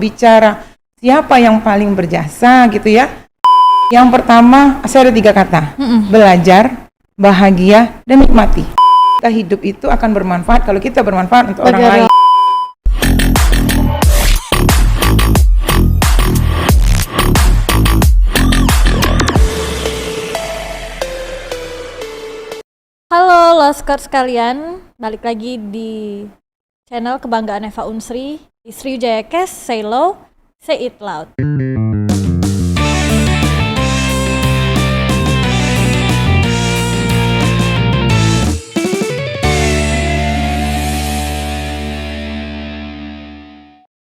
Bicara siapa yang paling berjasa gitu ya. Yang pertama, saya ada 3 kata. Belajar, bahagia, dan nikmati. Kita hidup itu akan bermanfaat kalau kita bermanfaat untuk orang lain. Halo Loskot sekalian, balik lagi di channel Kebanggaan Eva Unsri di Sriwijaya Cash, say low, say it loud.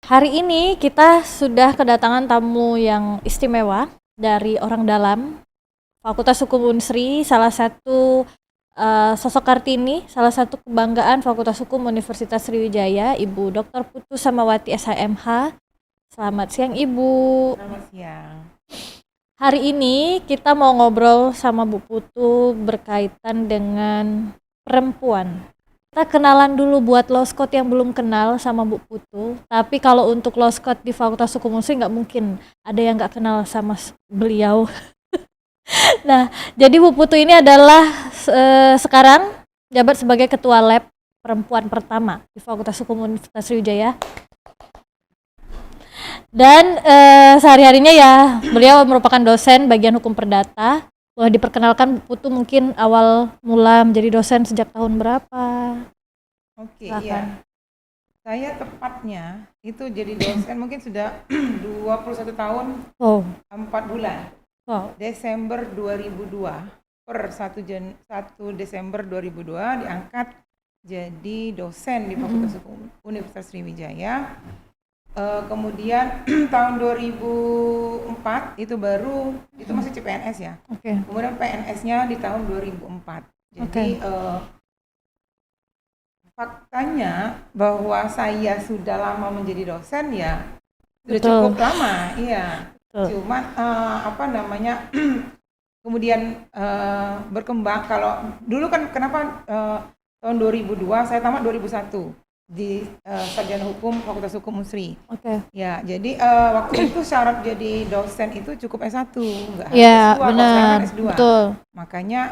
Hari ini kita sudah kedatangan tamu yang istimewa dari orang dalam Fakultas Hukum Unsri, salah satu sosok Kartini, salah satu kebanggaan Fakultas Hukum Universitas Sriwijaya, Ibu Dr. Putu Samawati SHMH. Selamat siang Ibu. Selamat siang. Hari ini kita mau ngobrol sama Bu Putu berkaitan dengan perempuan. Kita kenalan dulu buat Loskot yang belum kenal sama Bu Putu. Tapi kalau untuk Loskot di Fakultas Hukum Unsri nggak mungkin ada yang nggak kenal sama beliau. Nah, jadi Bu Putu ini adalah sekarang jabat sebagai Ketua Lab Perempuan pertama di Fakultas Hukum Universitas Sriwijaya. Dan sehari-harinya ya beliau merupakan dosen bagian hukum perdata. Boleh diperkenalkan Bu Putu mungkin awal mula menjadi dosen sejak tahun berapa? Oke, iya. Saya tepatnya itu jadi dosen mungkin sudah 21 tahun, 4 bulan. Wow. Desember 2002, per 1 Desember 2002 diangkat jadi dosen di Fakultas Hukum Universitas Sriwijaya. Kemudian tahun 2004 itu baru, itu masih CPNS ya. Okay. Kemudian PNS-nya di tahun 2004. Jadi faktanya bahwa saya sudah lama menjadi dosen ya, sudah cukup lama, iya. Cuman kemudian berkembang. Kalau dulu kan kenapa tahun 2002 saya tamat 2001 di Sarjana Hukum Fakultas Hukum Unsri. Oke. Ya, jadi waktu itu syarat jadi dosen itu cukup S1, enggak harus ya, S2, benar, S2. Betul. Makanya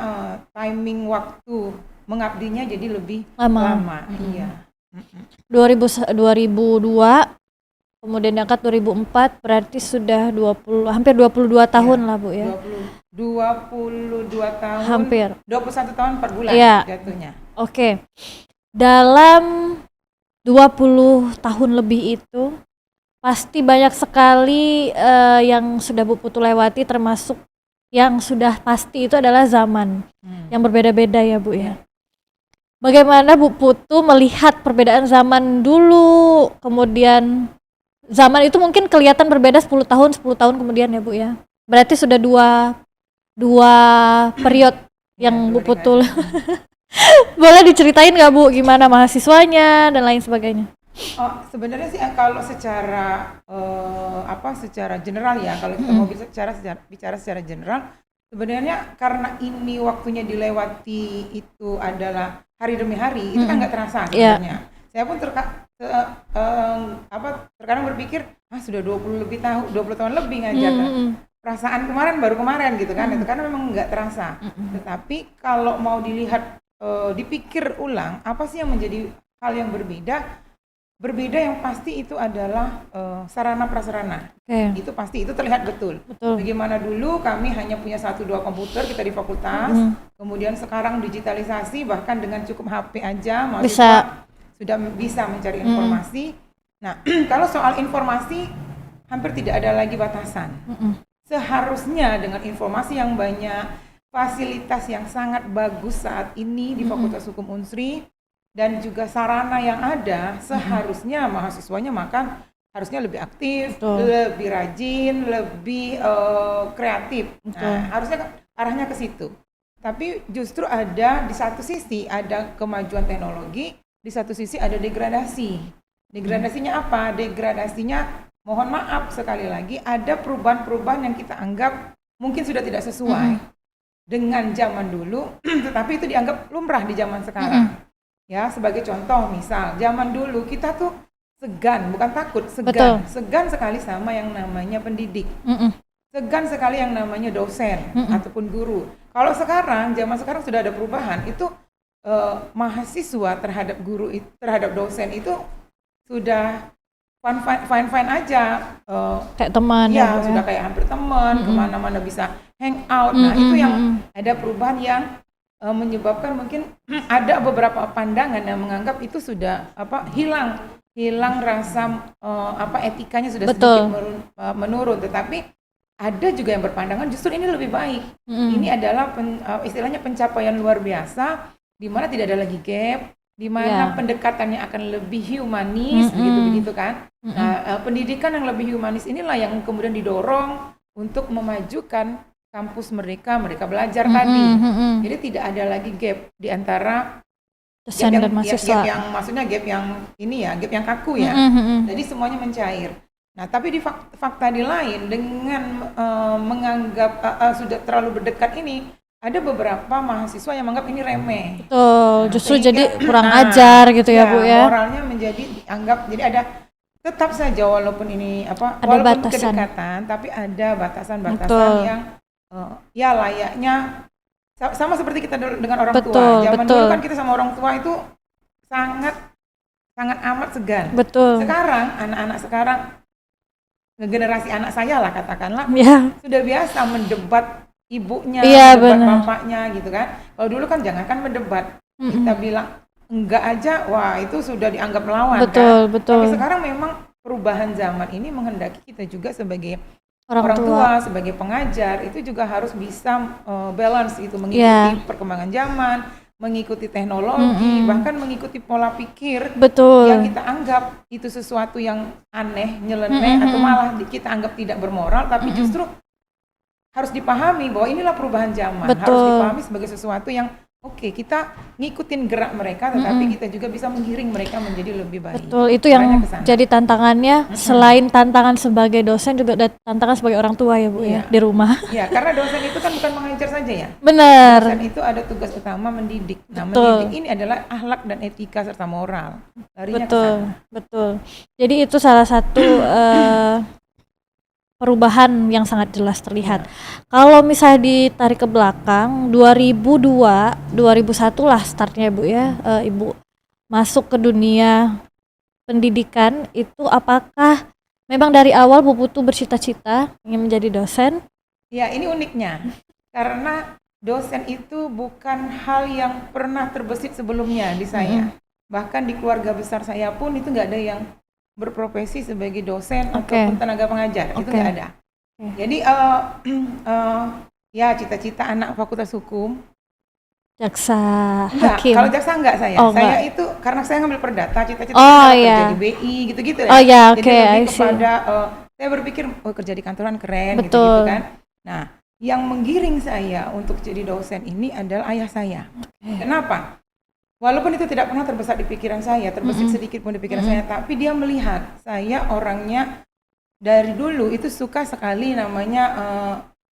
timing waktu mengabdinya jadi lebih lama. Iya. 2002 kemudian diangkat 2004, berarti sudah hampir 22 tahun lah Bu ya. 22 tahun. Hampir. 21 tahun 4 bulan jatuhnya. Oke. Dalam 20 tahun lebih itu pasti banyak sekali yang sudah Bu Putu lewati, termasuk yang sudah pasti itu adalah zaman yang berbeda-beda ya Bu ya. Bagaimana Bu Putu melihat perbedaan zaman dulu, kemudian zaman itu mungkin kelihatan berbeda 10 tahun kemudian ya Bu ya. Berarti sudah dua period yang Bu Putu. Boleh diceritain nggak Bu gimana mahasiswanya dan lain sebagainya? Oh, sebenarnya sih kalau secara secara general ya, kalau kita mau bicara secara general, sebenarnya karena ini waktunya dilewati itu adalah hari demi hari, itu kan nggak terasa sebenarnya. Saya pun terkadang berpikir, sudah 20 tahun lebih ngajar. Perasaan baru kemarin gitu kan, itu karena memang nggak terasa. Tetapi kalau mau dilihat, dipikir ulang, apa sih yang menjadi hal yang berbeda? Berbeda yang pasti itu adalah sarana prasarana. Itu pasti, itu terlihat betul. Bagaimana dulu kami hanya punya 1-2 komputer kita di fakultas, kemudian sekarang digitalisasi, bahkan dengan cukup HP aja mahasiswa sudah bisa mencari informasi. Nah, kalau soal informasi hampir tidak ada lagi batasan. Seharusnya dengan informasi yang banyak, fasilitas yang sangat bagus saat ini di Fakultas Hukum Unsri, dan juga sarana yang ada, seharusnya mahasiswanya harusnya lebih aktif, lebih rajin, lebih kreatif. Nah, harusnya arahnya ke situ. Tapi justru ada di satu sisi ada kemajuan teknologi, di satu sisi ada degradasi. Degradasinya apa? Degradasinya, mohon maaf sekali lagi, ada perubahan-perubahan yang kita anggap mungkin sudah tidak sesuai dengan zaman dulu, tetapi itu dianggap lumrah di zaman sekarang. Ya, sebagai contoh misal, zaman dulu kita tuh segan, bukan takut, Betul. segan sekali sama yang namanya pendidik, Mm-mm. segan sekali yang namanya dosen ataupun guru. Kalau sekarang, zaman sekarang sudah ada perubahan, itu mahasiswa terhadap guru, terhadap dosen itu sudah fine aja, Kayak teman ya Bu, sudah kayak hampir teman, kemana-mana bisa hang out. Nah itu yang ada perubahan yang menyebabkan mungkin ada beberapa pandangan yang menganggap itu sudah hilang rasa etikanya sudah Betul. sedikit menurun. Tetapi ada juga yang berpandangan justru ini lebih baik. Ini adalah istilahnya pencapaian luar biasa, di mana tidak ada lagi gap, di mana pendekatannya akan lebih humanis, begitu kan. Nah, pendidikan yang lebih humanis inilah yang kemudian didorong untuk memajukan kampus mereka belajar tadi. Jadi tidak ada lagi gap di antara dosen dan mahasiswa. gap yang maksudnya gap yang ini ya, gap yang kaku ya. Jadi semuanya mencair. Nah, tapi di fakta di lain dengan menganggap sudah terlalu berdekat ini, ada beberapa mahasiswa yang menganggap ini remeh. Betul, justru jadi kurang ajar gitu ya Bu ya. Moralnya menjadi dianggap, jadi ada tetap saja walaupun ini ada walaupun batasan. kedekatan, tapi ada batasan-batasan yang ya layaknya sama seperti kita dengan orang tua. Zaman dulu kan kita sama orang tua itu sangat amat segan. Betul. Sekarang anak-anak sekarang, generasi anak saya lah katakanlah, sudah biasa mendebat ibunya, mendebat bapaknya gitu kan. Kalau dulu kan jangankan mendebat, kita bilang enggak aja, wah itu sudah dianggap melawan kan. Tapi sekarang memang perubahan zaman ini menghendaki kita juga sebagai orang tua, sebagai pengajar itu juga harus bisa balance itu, mengikuti perkembangan zaman, mengikuti teknologi, bahkan mengikuti pola pikir yang kita anggap itu sesuatu yang aneh, nyeleneh, atau malah kita anggap tidak bermoral, tapi justru harus dipahami bahwa inilah perubahan zaman. Harus dipahami sebagai sesuatu yang kita ngikutin gerak mereka, tetapi kita juga bisa menggiring mereka menjadi lebih baik. Betul, itu yang jadi tantangannya. Selain tantangan sebagai dosen, juga ada tantangan sebagai orang tua ya Bu ya, di rumah. Iya, karena dosen itu kan bukan mengajar saja ya. Benar. Dosen itu ada tugas utama mendidik. Nah, mendidik ini adalah akhlak dan etika serta moral. Betul. Jadi itu salah satu perubahan yang sangat jelas terlihat. Kalau misalnya ditarik ke belakang, 2002, 2001 lah startnya Bu ya, Ibu masuk ke dunia pendidikan itu, apakah memang dari awal Bu Putu bercita-cita ingin menjadi dosen? Ya, ini uniknya. Karena dosen itu bukan hal yang pernah terbesit sebelumnya di saya. Bahkan di keluarga besar saya pun itu nggak ada yang berprofesi sebagai dosen ataupun tenaga pengajar, itu nggak ada. Jadi ya cita-cita anak fakultas hukum, jaksa, hakim. Kalau jaksa enggak saya. Saya itu karena saya ngambil perdata, cita-cita kerja di BI gitu-gitu ya. Jadi lebih kepada saya berpikir kerja di kantoran keren gitu kan. Nah, yang menggiring saya untuk jadi dosen ini adalah ayah saya. Kenapa? Walaupun itu tidak pernah terbesit di pikiran saya, terbesit sedikit pun di pikiran saya, tapi dia melihat saya orangnya dari dulu itu suka sekali namanya,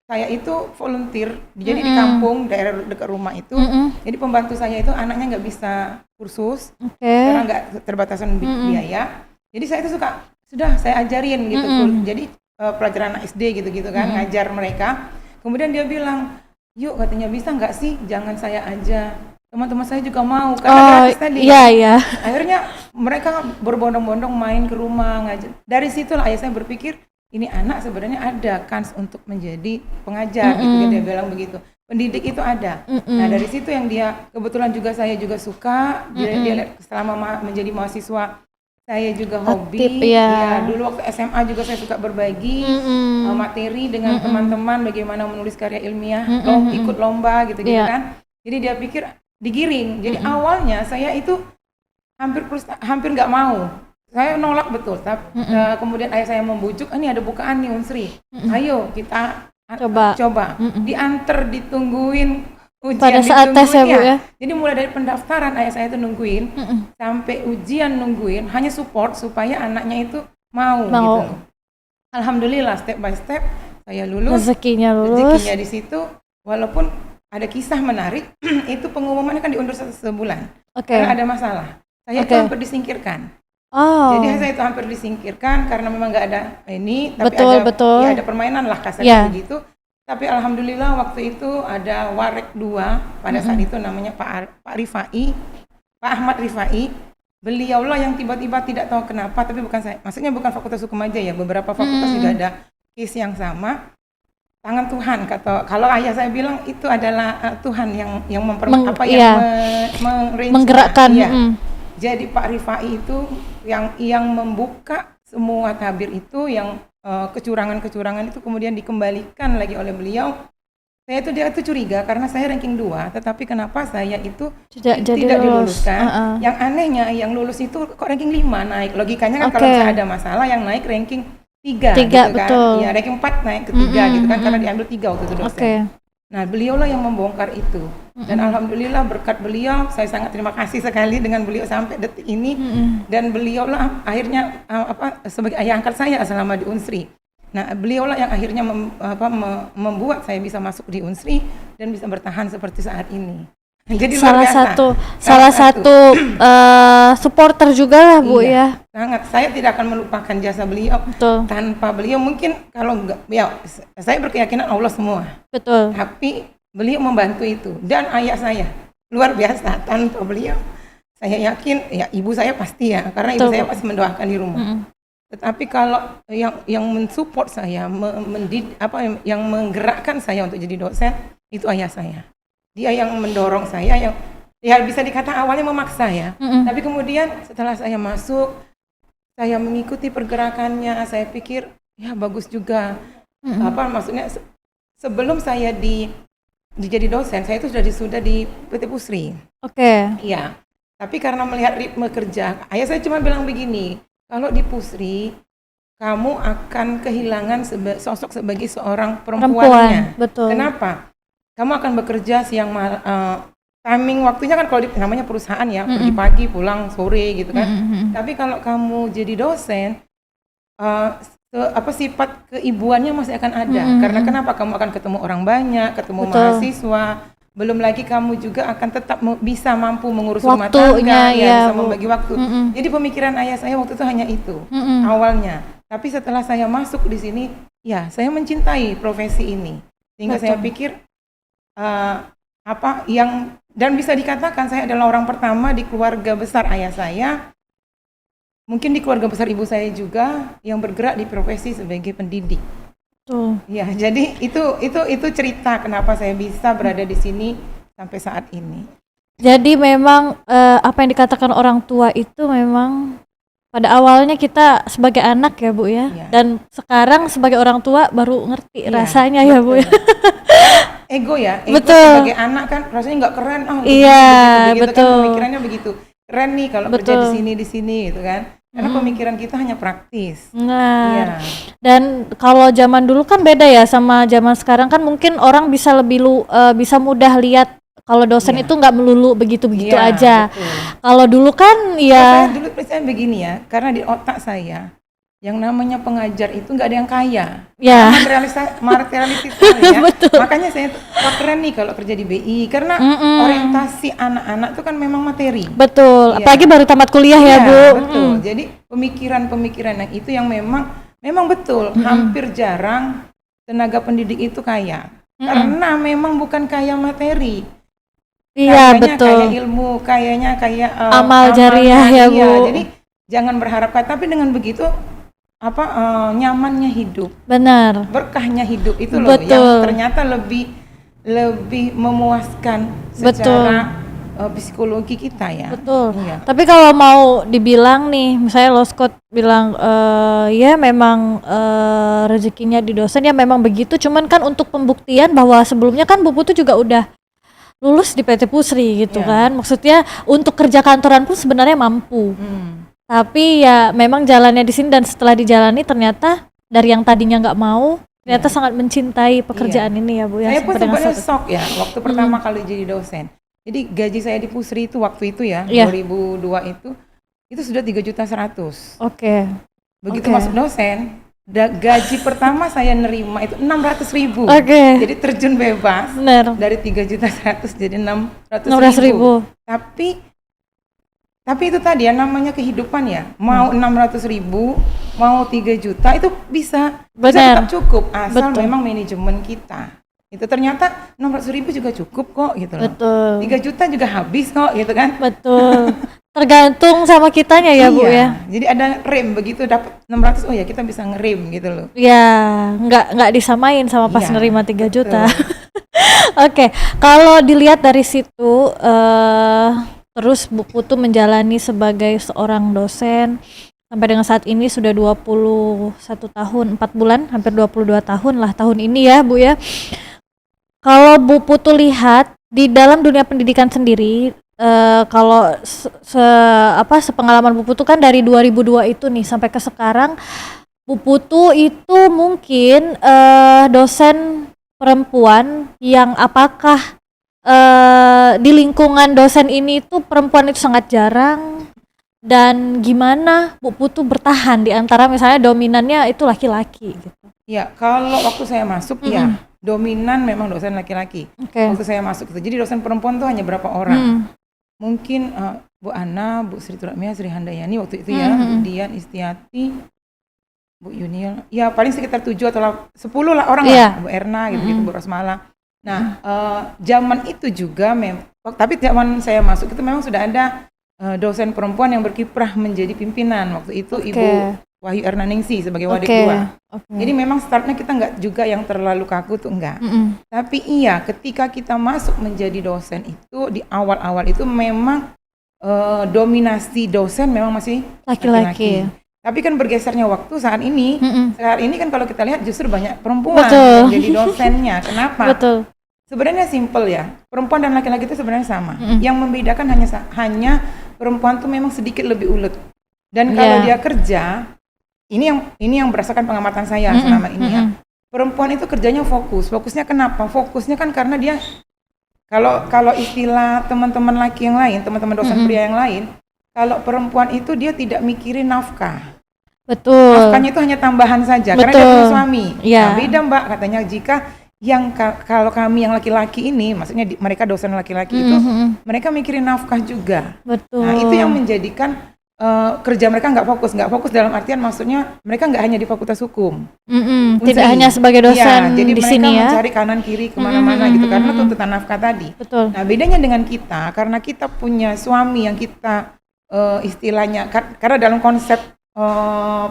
saya itu volunteer, jadi di kampung daerah dekat rumah itu, jadi pembantu saya itu anaknya nggak bisa kursus, karena nggak terbatasan biaya, jadi saya itu suka, sudah saya ajarin gitu, jadi pelajaran SD gitu-gitu kan, ngajar mereka, kemudian dia bilang, yuk katanya bisa nggak sih, jangan saya aja. Teman-teman saya juga mau, karena gratis tadi. Akhirnya mereka berbondong-bondong main ke rumah ngajar. Dari situlah ayah saya berpikir, ini anak sebenarnya ada kans untuk menjadi pengajar, gitu, dia bilang begitu. Pendidik itu ada. Nah dari situ yang dia, kebetulan juga saya juga suka, dia lihat selama menjadi mahasiswa, saya juga hobi. Ya, dulu waktu SMA juga saya suka berbagi materi dengan teman-teman, bagaimana menulis karya ilmiah, ikut lomba gitu-gitu kan. Jadi dia pikir, digiring. Jadi awalnya saya itu hampir nggak mau. Saya nolak betul. Kemudian ayah saya membujuk, ini ada bukaan nih Unsri. Ayo kita coba. Diantar, ditungguin ujian. Pada saat tes ya Bu ya. Jadi mulai dari pendaftaran ayah saya itu nungguin sampai ujian nungguin, hanya support supaya anaknya itu mau. Gitu. Alhamdulillah step by step saya lulus. Rezekinya di situ, walaupun ada kisah menarik, itu pengumumannya kan diundur sebulan, karena ada masalah. Saya itu hampir disingkirkan. Oh. Jadi saya itu hampir disingkirkan karena memang nggak ada ini, tapi Betul. ada permainan lah kasarnya begitu. Tapi alhamdulillah waktu itu ada Warek 2 pada saat itu namanya Pak Ahmad Rifai. Beliau lah yang tiba-tiba tidak tahu kenapa, tapi bukan saya. Maksudnya bukan Fakultas Hukum aja ya, beberapa fakultas juga ada case yang sama. Tangan Tuhan, kata kalau ayah saya bilang itu adalah Tuhan yang menggerakkan. Jadi Pak Rifai itu yang membuka semua tabir itu, yang kecurangan-kecurangan itu kemudian dikembalikan lagi oleh beliau. Dia itu curiga karena saya ranking 2, tetapi kenapa saya itu tidak diluluskan. Yang anehnya yang lulus itu kok ranking 5 naik. Logikanya kan kalau saya ada masalah yang naik ranking 3 gitu kan. Betul. Ya ranking 4 naik ke 3 gitu kan, karena diambil 3 waktu itu dosen. Nah, beliaulah yang membongkar itu. Dan alhamdulillah berkat beliau, saya sangat terima kasih sekali dengan beliau sampai detik ini. Dan beliaulah akhirnya sebagai ayah angkat saya selama di Unsri. Nah, beliaulah yang akhirnya membuat saya bisa masuk di Unsri dan bisa bertahan seperti saat ini. Jadi salah satu supporter juga lah Bu, ya. Sangat, saya tidak akan melupakan jasa beliau. Betul. Tanpa beliau mungkin kalau enggak, ya saya berkeyakinan Allah semua. Betul. Tapi beliau membantu itu, dan ayah saya luar biasa. Tanpa beliau saya yakin ya ibu saya pasti ya, karena ibu saya pasti mendoakan di rumah. Tetapi kalau yang mensupport saya, yang menggerakkan saya untuk jadi dosen itu ayah saya. Dia yang mendorong saya, yang ya bisa dikatakan awalnya memaksa ya. Tapi kemudian setelah saya masuk, saya mengikuti pergerakannya, saya pikir ya bagus juga. Maksudnya sebelum saya jadi dosen, saya itu sudah di PT Pusri. Iya. Tapi karena melihat ritme kerja, ayah saya cuma bilang begini, kalau di Pusri kamu akan kehilangan sosok sebagai seorang perempuannya. Betul. Kenapa? Kamu akan bekerja siang timing waktunya kan kalau namanya perusahaan ya, pergi pagi pulang sore gitu kan. Tapi kalau kamu jadi dosen, sifat keibuannya masih akan ada. Karena kenapa? Kamu akan ketemu orang banyak, ketemu mahasiswa. Belum lagi kamu juga akan tetap bisa mampu mengurus rumah tangga, bisa membagi waktu. Jadi pemikiran ayah saya waktu itu hanya itu awalnya. Tapi setelah saya masuk di sini, ya saya mencintai profesi ini. Sehingga saya pikir dan bisa dikatakan saya adalah orang pertama di keluarga besar ayah saya, mungkin di keluarga besar ibu saya juga, yang bergerak di profesi sebagai pendidik. Ya, jadi itu cerita kenapa saya bisa berada di sini sampai saat ini. Jadi memang apa yang dikatakan orang tua itu memang pada awalnya kita sebagai anak ya Bu ya, dan sekarang sebagai orang tua baru ngerti rasanya ya Bu ya. Ego sebagai anak kan rasanya nggak keren, begitu kan pemikirannya begitu. Keren nih kalau kerja di sini gitu kan. Karena pemikiran kita hanya praktis. Dan kalau zaman dulu kan beda ya sama zaman sekarang, kan mungkin orang bisa bisa mudah lihat kalau dosen itu nggak melulu begitu-begitu aja. Kalau dulu kan saya dulu percaya begini ya, karena di otak saya yang namanya pengajar itu nggak ada yang kaya, materialistis ya. Makanya saya keren nih kalau kerja di BI, karena orientasi anak-anak itu kan memang materi. Betul, apalagi baru tamat kuliah ya Bu. Betul. Jadi pemikiran yang itu yang memang betul, hampir jarang tenaga pendidik itu kaya, karena memang bukan kaya materi. Betul. Kaya ilmu, kayaknya amal jariah ya Bu. Jadi jangan berharap kaya, tapi dengan begitu nyamannya hidup, benar, berkahnya hidup itu loh yang ternyata lebih memuaskan secara psikologi kita ya. Betul. Tapi kalau mau dibilang nih, misalnya Loskot bilang ya memang rezekinya di dosen ya memang begitu, cuman kan untuk pembuktian bahwa sebelumnya kan Bu Putu juga udah lulus di PT Pusri gitu kan, maksudnya untuk kerja kantoran pun sebenarnya mampu. Tapi ya memang jalannya di sini, dan setelah dijalani ternyata dari yang tadinya nggak mau, ternyata sangat mencintai pekerjaan ini ya Bu ya. Saya pun sebenarnya shock ya waktu pertama kali jadi dosen. Jadi gaji saya di Pusri itu waktu itu ya 2002 itu sudah 3.100.000. Begitu masuk dosen, gaji pertama saya nerima itu 600.000. Jadi terjun bebas. Dari 3.100.000 jadi 600.000. Tapi Tapi itu tadi ya namanya kehidupan ya. Mau 600.000, mau 3 juta itu bisa Benar. tetap cukup asal Betul. memang manajemen kita. Itu ternyata 600.000 juga cukup kok gitu loh. Betul. 3 juta juga habis kok gitu kan. Betul. Tergantung sama kitanya ya, Bu ya. Jadi ada rem begitu dapat 600, oh ya kita bisa ngerem gitu loh. Ya, nggak disamain sama pas Iya, nerima 3 juta. betul. Oke, kalau dilihat dari situ, terus Bu Putu menjalani sebagai seorang dosen sampai dengan saat ini sudah 21 tahun, 4 bulan, hampir 22 tahun lah tahun ini ya, Bu ya. Kalau Bu Putu lihat di dalam dunia pendidikan sendiri, kalau sepengalaman Bu Putu kan dari 2002 itu nih sampai ke sekarang, Bu Putu itu mungkin dosen perempuan yang apakah di lingkungan dosen ini tuh perempuan itu sangat jarang, dan gimana Bu Putu bertahan di antara misalnya dominannya itu laki-laki gitu. Ya, kalau waktu saya masuk ya dominan memang dosen laki-laki. Oke. Waktu saya masuk itu. Jadi dosen perempuan tuh hanya berapa orang. Mungkin Bu Ana, Bu Sri Turatmia, Sri Handayani waktu itu ya, Bu Dian Istiati, Bu Yuniel. Ya paling sekitar 7 atau 10 lah orang lah. Bu Erna gitu, Bu Rosmala. Nah, zaman itu juga tapi zaman saya masuk itu memang sudah ada dosen perempuan yang berkiprah menjadi pimpinan. Waktu itu Ibu Wahyu Ernaningsi sebagai Wadik 2. Jadi memang startnya kita nggak juga yang terlalu kaku tuh enggak. Tapi iya, ketika kita masuk menjadi dosen itu di awal-awal itu memang dominasi dosen memang masih laki-laki. Tapi kan bergesernya waktu saat ini kan kalau kita lihat justru banyak perempuan yang jadi dosennya. Kenapa? Betul. Sebenarnya simple ya, perempuan dan laki-laki itu sebenarnya sama. Yang membedakan hanya perempuan tuh memang sedikit lebih ulet. Dan kalau dia kerja, ini yang berdasarkan pengamatan saya selama ini ya. Perempuan itu kerjanya fokus. Fokusnya kenapa? Fokusnya kan karena dia kalau istilah teman-teman laki yang lain, teman-teman dosen pria yang lain, kalau perempuan itu dia tidak mikirin nafkah. Betul. Nafkahnya itu hanya tambahan saja karena dia punya suami. Nah, beda Mbak katanya jika yang kalau kami yang laki-laki ini, maksudnya mereka dosen laki-laki itu, mereka mikirin nafkah juga. Betul. Nah, itu yang menjadikan kerja mereka nggak fokus dalam artian maksudnya mereka nggak hanya di fakultas hukum. Tidak hanya sebagai dosen jadi di mereka sini ya. mencari kanan kiri kemana-mana gitu karena tuntutan nafkah tadi. Betul. Nah, bedanya dengan kita karena kita punya suami yang kita istilahnya karena dalam konsep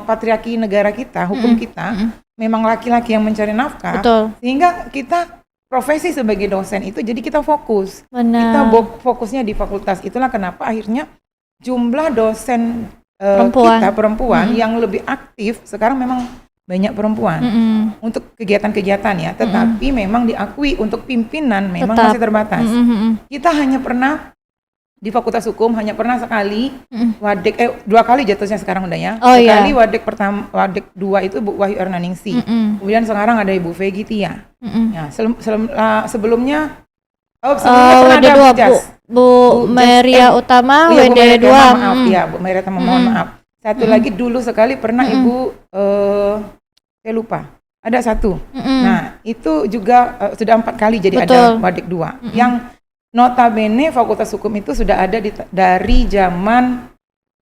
patriarki negara kita, hukum kita memang laki-laki yang mencari nafkah. Betul. Sehingga kita profesi sebagai dosen itu jadi kita fokus. Benar. Kita fokusnya di fakultas. Itulah kenapa akhirnya jumlah dosen kita perempuan yang lebih aktif sekarang memang banyak perempuan untuk kegiatan-kegiatan ya, tetapi memang diakui untuk pimpinan memang masih terbatas. Kita hanya pernah di fakultas hukum hanya pernah sekali Wadik 2 kali jatuhnya sekarang udah ya. Sekali Wadik pertama, Wadik 2 itu Bu Wahyu Ernaningsi. Kemudian sekarang ada Ibu Vegi Tia. Ya, sebelumnya pernah ada Bu Meria Utama, WD2. Maaf ya, Bu Meria Utama, mohon maaf. Satu lagi dulu sekali pernah Ibu saya lupa. Ada satu. Nah, itu juga sudah 4 kali jadi ada Wadik 2. Yang notabene fakultas hukum itu sudah ada dari zaman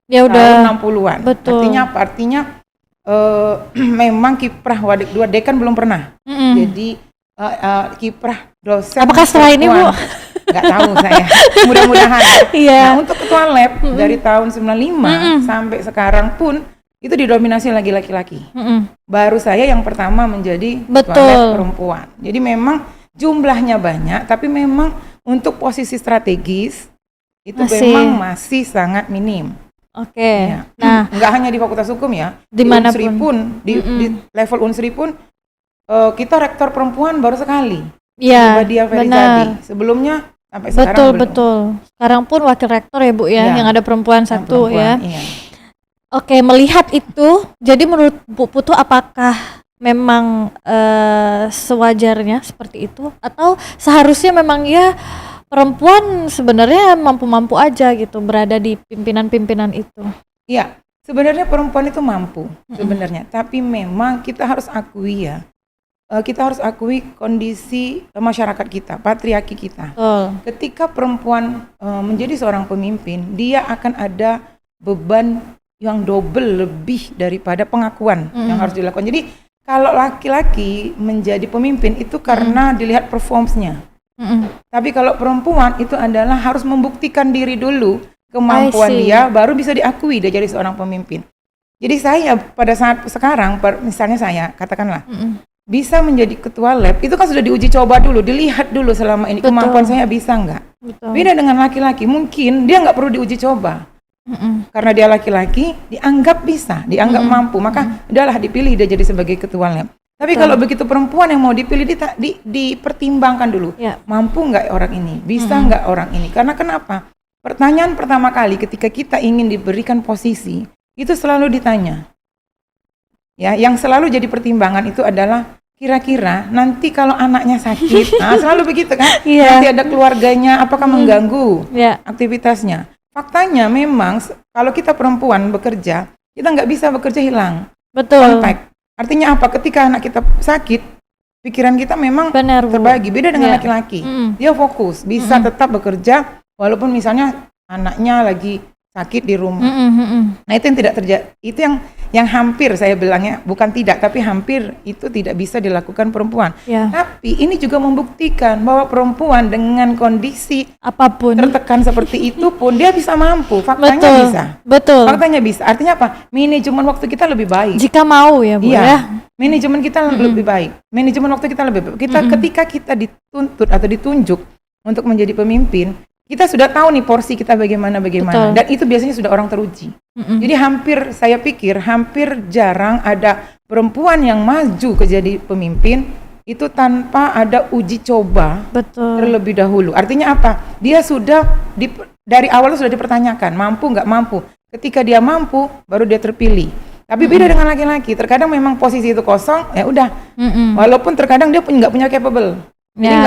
tahun 60-an. Artinya apa? Artinya memang kiprah Wadik 2 dekan belum pernah. Jadi kiprah dosen. Apakah setelah ini Bu? Nggak tahu saya. Mudah-mudahan. Nah, untuk ketua lab dari tahun 95 sampai sekarang pun itu didominasi lagi laki-laki. Baru saya yang pertama menjadi ketua lab perempuan. Jadi memang jumlahnya banyak, tapi memang untuk posisi strategis itu memang masih sangat minim. Ya. Nah, nggak hanya di fakultas hukum ya, di Unsri pun, di level Unsri pun kita rektor perempuan baru sekali. Iya, benar. Sebelumnya sampai sekarang belum. Betul. Sekarang pun wakil rektor ya Bu ya, yang ada perempuan satu ya. Iya. Oke, melihat itu, jadi menurut Bu Putu apakah memang sewajarnya seperti itu atau seharusnya memang ya perempuan sebenarnya mampu-mampu aja gitu berada di pimpinan-pimpinan itu? Iya, sebenarnya perempuan itu mampu sebenarnya, tapi memang kita harus akui ya kita harus akui kondisi masyarakat kita, patriarki kita. Ketika perempuan menjadi seorang pemimpin, dia akan ada beban yang double lebih daripada pengakuan yang harus dilakukan. Jadi kalau laki-laki menjadi pemimpin itu karena dilihat performance-nya. Tapi kalau perempuan itu adalah harus membuktikan diri dulu, kemampuan dia baru bisa diakui dia jadi seorang pemimpin. Jadi saya pada saat sekarang, misalnya saya katakanlah bisa menjadi ketua lab, itu kan sudah diuji coba dulu, dilihat dulu selama ini kemampuan saya bisa nggak. Beda dengan laki-laki, mungkin dia nggak perlu diuji coba. Karena dia laki-laki, dianggap bisa, dianggap mampu, maka udahlah dipilih dia jadi sebagai ketua lab. Tapi kalau begitu perempuan yang mau dipilih, dipertimbangkan dulu, mampu nggak orang ini, bisa nggak orang ini. Karena kenapa? Pertanyaan pertama kali ketika kita ingin diberikan posisi, itu selalu ditanya. Ya, yang selalu jadi pertimbangan itu adalah kira-kira nanti kalau anaknya sakit, selalu begitu kan? Nanti ada keluarganya, apakah mengganggu aktivitasnya? Faktanya memang kalau kita perempuan bekerja, kita nggak bisa bekerja hilang kontak. Artinya apa? Ketika anak kita sakit, pikiran kita memang terbagi. Beda dengan laki-laki, dia fokus, bisa tetap bekerja walaupun misalnya anaknya lagi sakit di rumah. Nah itu yang tidak terjadi, itu yang hampir saya bilangnya, bukan tidak, tapi hampir itu tidak bisa dilakukan perempuan. Tapi ini juga membuktikan bahwa perempuan dengan kondisi apapun tertekan seperti itu pun dia bisa mampu. Faktanya bisa. Faktanya bisa. Artinya apa? Manajemen waktu kita lebih baik. Jika mau ya Bu ya. Manajemen kita lebih baik. Manajemen waktu kita lebih baik. Ketika kita dituntut atau ditunjuk untuk menjadi pemimpin, kita sudah tahu nih porsi kita bagaimana. Dan itu biasanya sudah orang teruji. Jadi saya pikir hampir jarang ada perempuan yang maju ke jadi pemimpin itu tanpa ada uji coba terlebih dahulu. Artinya apa? Dia sudah dari awal sudah dipertanyakan, mampu nggak mampu. Ketika dia mampu, baru dia terpilih. Tapi beda dengan laki-laki. Terkadang memang posisi itu kosong, ya udah. Walaupun terkadang dia nggak punya capable. Jadi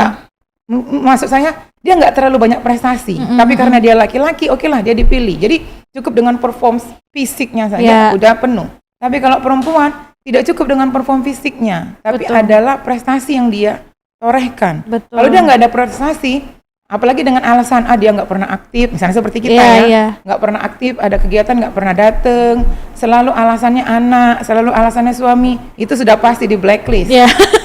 maksud saya dia nggak terlalu banyak prestasi, tapi karena dia laki-laki, oke lah dia dipilih. Jadi cukup dengan perform fisiknya saja udah penuh. Tapi kalau perempuan tidak cukup dengan perform fisiknya, tapi adalah prestasi yang dia torehkan. Kalau dia nggak ada prestasi, apalagi dengan alasan dia nggak pernah aktif, misalnya seperti kita nggak pernah aktif, ada kegiatan nggak pernah dateng, selalu alasannya anak, selalu alasannya suami, itu sudah pasti di blacklist.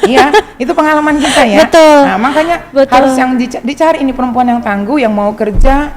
Iya, itu pengalaman kita ya. Nah makanya harus yang dicari ini perempuan yang tangguh, yang mau kerja,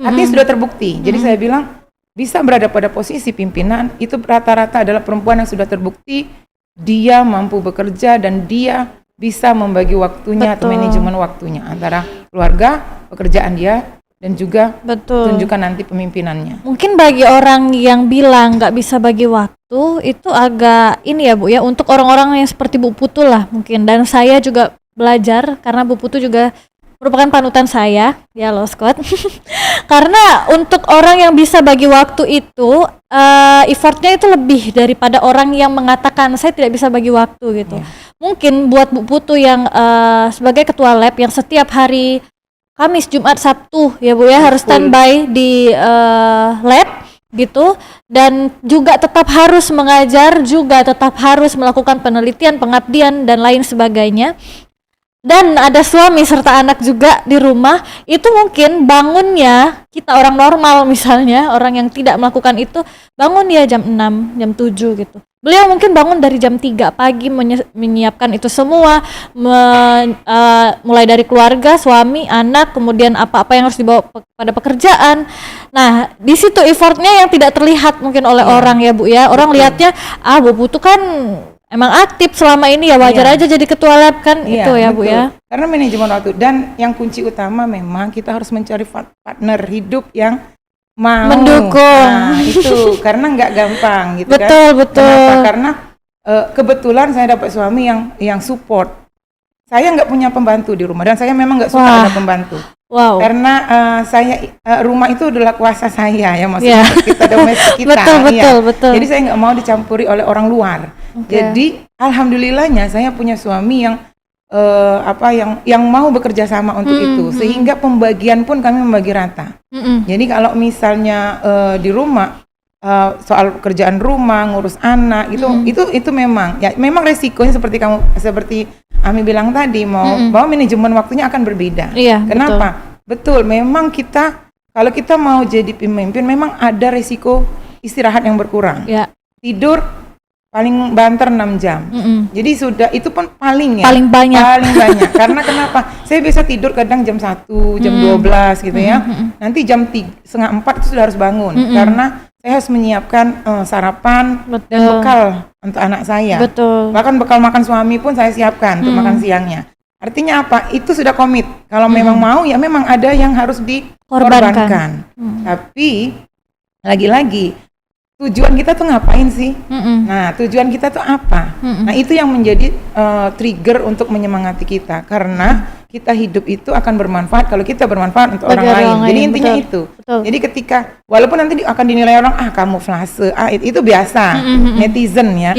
artinya sudah terbukti. Jadi saya bilang bisa berada pada posisi pimpinan itu rata-rata adalah perempuan yang sudah terbukti dia mampu bekerja dan dia bisa membagi waktunya atau manajemen waktunya antara keluarga, pekerjaan dia, dan juga tunjukkan nanti pemimpinannya. Mungkin bagi orang yang bilang nggak bisa bagi waktu itu agak ini ya Bu ya, untuk orang-orang yang seperti Bu Putu lah mungkin, dan saya juga belajar karena Bu Putu juga merupakan panutan saya ya loh Scott. Karena untuk orang yang bisa bagi waktu itu effortnya itu lebih daripada orang yang mengatakan saya tidak bisa bagi waktu gitu. Mungkin buat Bu Putu yang sebagai ketua lab yang setiap hari Kamis, Jumat, Sabtu ya Bu ya harus standby di lab gitu, dan juga tetap harus mengajar, juga tetap harus melakukan penelitian, pengabdian dan lain sebagainya. Dan ada suami serta anak juga di rumah, itu mungkin bangunnya kita orang normal misalnya, orang yang tidak melakukan itu bangun ya jam 6, jam 7 gitu. Beliau mungkin bangun dari jam 3 pagi menyiapkan itu semua, mulai dari keluarga, suami, anak, kemudian apa-apa yang harus dibawa pada pekerjaan. Nah, di situ effortnya yang tidak terlihat mungkin oleh orang ya Bu ya. Orang lihatnya, Bu Putu kan emang aktif selama ini ya, wajar aja jadi ketua lab kan, itu ya Bu ya. Karena manajemen waktu, dan yang kunci utama memang kita harus mencari partner hidup yang mau mendukung. Nah, itu karena nggak gampang gitu betul. Kenapa? Karena kebetulan saya dapat suami yang support. Saya nggak punya pembantu di rumah dan saya memang nggak suka ada pembantu. Karena rumah itu adalah kuasa saya ya, maksudnya kita domestik kita. Betul. Jadi saya nggak mau dicampuri oleh orang luar. Jadi alhamdulillahnya saya punya suami yang yang mau bekerja sama untuk itu, sehingga pembagian pun kami membagi rata. Jadi kalau misalnya di rumah soal pekerjaan rumah, ngurus anak itu memang ya memang resikonya seperti Ami bilang tadi bahwa manajemen waktunya akan berbeda. Iya, Kenapa? Betul, memang kalau kita mau jadi pemimpin memang ada resiko istirahat yang berkurang. Ya. Tidur paling banter 6 jam. Jadi sudah itu pun paling banyak. Karena kenapa? Saya bisa tidur kadang jam 1, jam 12 gitu ya. Nanti jam 3:30, 4 itu sudah harus bangun karena saya harus menyiapkan sarapan dan bekal untuk anak saya. Betul. Bahkan bekal makan suami pun saya siapkan untuk makan siangnya. Artinya apa? Itu sudah komit. Kalau memang mau ya memang ada yang harus dikorbankan. Tapi lagi-lagi tujuan kita tuh ngapain sih? Nah, tujuan kita tuh apa? Nah, itu yang menjadi trigger untuk menyemangati kita karena kita hidup itu akan bermanfaat kalau kita bermanfaat untuk orang lain. Jadi intinya itu. Jadi ketika walaupun nanti akan dinilai orang kamuflase, itu biasa, netizen ya.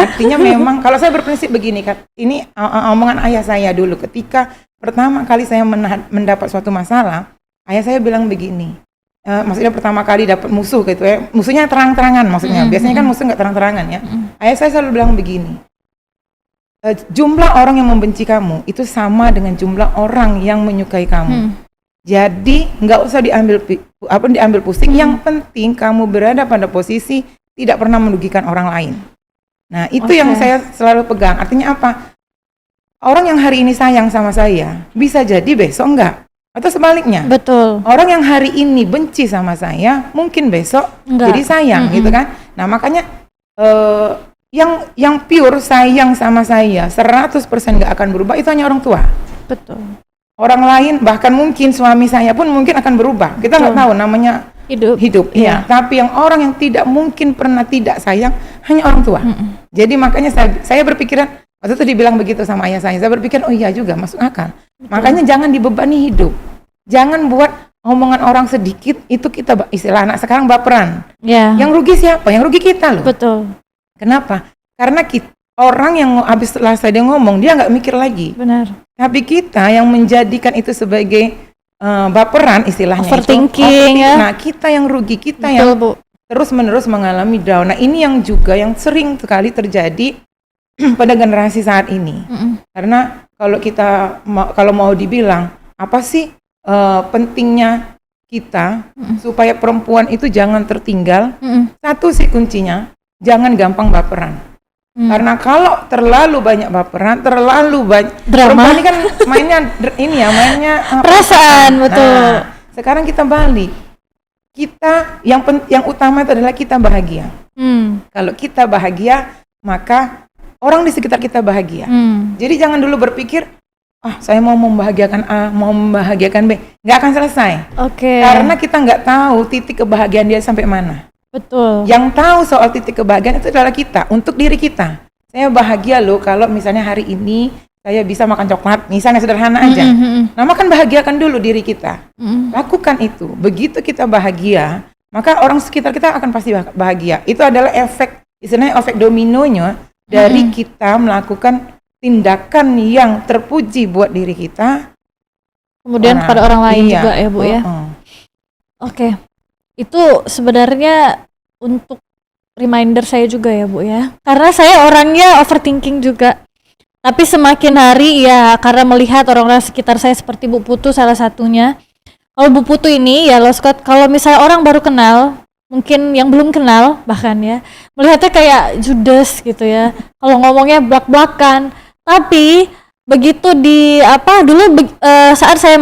Artinya memang kalau saya berprinsip begini, ini omongan ayah saya dulu ketika pertama kali saya mendapat suatu masalah, ayah saya bilang begini. Maksudnya pertama kali dapat musuh gitu ya, musuhnya terang-terangan maksudnya. Biasanya kan musuh nggak terang-terangan ya. Ayah saya selalu bilang begini, jumlah orang yang membenci kamu itu sama dengan jumlah orang yang menyukai kamu. Jadi nggak usah diambil pusing. Yang penting kamu berada pada posisi tidak pernah merugikan orang lain. Nah itu yang saya selalu pegang. Artinya apa? Orang yang hari ini sayang sama saya bisa jadi besok enggak. Atau sebaliknya. Betul. Orang yang hari ini benci sama saya mungkin besok jadi sayang gitu kan. Nah makanya yang pure sayang sama saya 100% gak akan berubah itu hanya orang tua. Betul. Orang lain bahkan mungkin suami saya pun mungkin akan berubah. Kita nggak tahu, namanya hidup. Ya. Tapi yang orang yang tidak mungkin pernah tidak sayang hanya orang tua. Jadi makanya saya berpikiran waktu itu dibilang begitu sama ayah saya berpikir oh iya juga masuk akal. Makanya jangan dibebani hidup. Jangan buat omongan orang sedikit itu kita istilah anak sekarang baperan. Yang rugi siapa? Yang rugi kita loh. Betul. Kenapa? Karena orang yang habis setelah saya ngomong dia nggak mikir lagi. Benar. Tapi kita yang menjadikan itu sebagai baperan istilahnya overthinking ya. Nah kita yang rugi, kita yang terus-menerus mengalami down. Nah ini yang juga yang sering sekali terjadi pada generasi saat ini. Karena kalau mau dibilang apa sih pentingnya kita supaya perempuan itu jangan tertinggal. Satu sih kuncinya, jangan gampang baperan. Karena kalau terlalu banyak baperan, terlalu banyak drama, perempuan ini kan mainnya perasaan, betul. Nah, sekarang kita balik. Kita yang utama itu adalah kita bahagia. Kalau kita bahagia, maka orang di sekitar kita bahagia. Jadi jangan dulu berpikir, saya mau membahagiakan A, mau membahagiakan B, nggak akan selesai. Karena kita nggak tahu titik kebahagiaan dia sampai mana. Betul. Yang tahu soal titik kebahagiaan itu adalah kita, untuk diri kita. Saya bahagia loh kalau misalnya hari ini saya bisa makan coklat, misalnya sederhana aja. Nah, makan bahagiakan dulu diri kita. Lakukan itu. Begitu kita bahagia, maka orang sekitar kita akan pasti bahagia. Itu adalah istilahnya efek dominonya dari kita melakukan tindakan yang terpuji buat diri kita. Kemudian kepada orang lain juga ya Bu ya. Itu sebenarnya untuk reminder saya juga ya Bu ya. Karena saya orangnya overthinking juga. Tapi semakin hari ya karena melihat orang-orang sekitar saya seperti Bu Putu salah satunya. Kalau Bu Putu ini ya Scott, kalau misalnya orang baru kenal, mungkin yang belum kenal bahkan ya, melihatnya kayak judes gitu ya. Kalau ngomongnya blak-blakan. Tapi begitu saat saya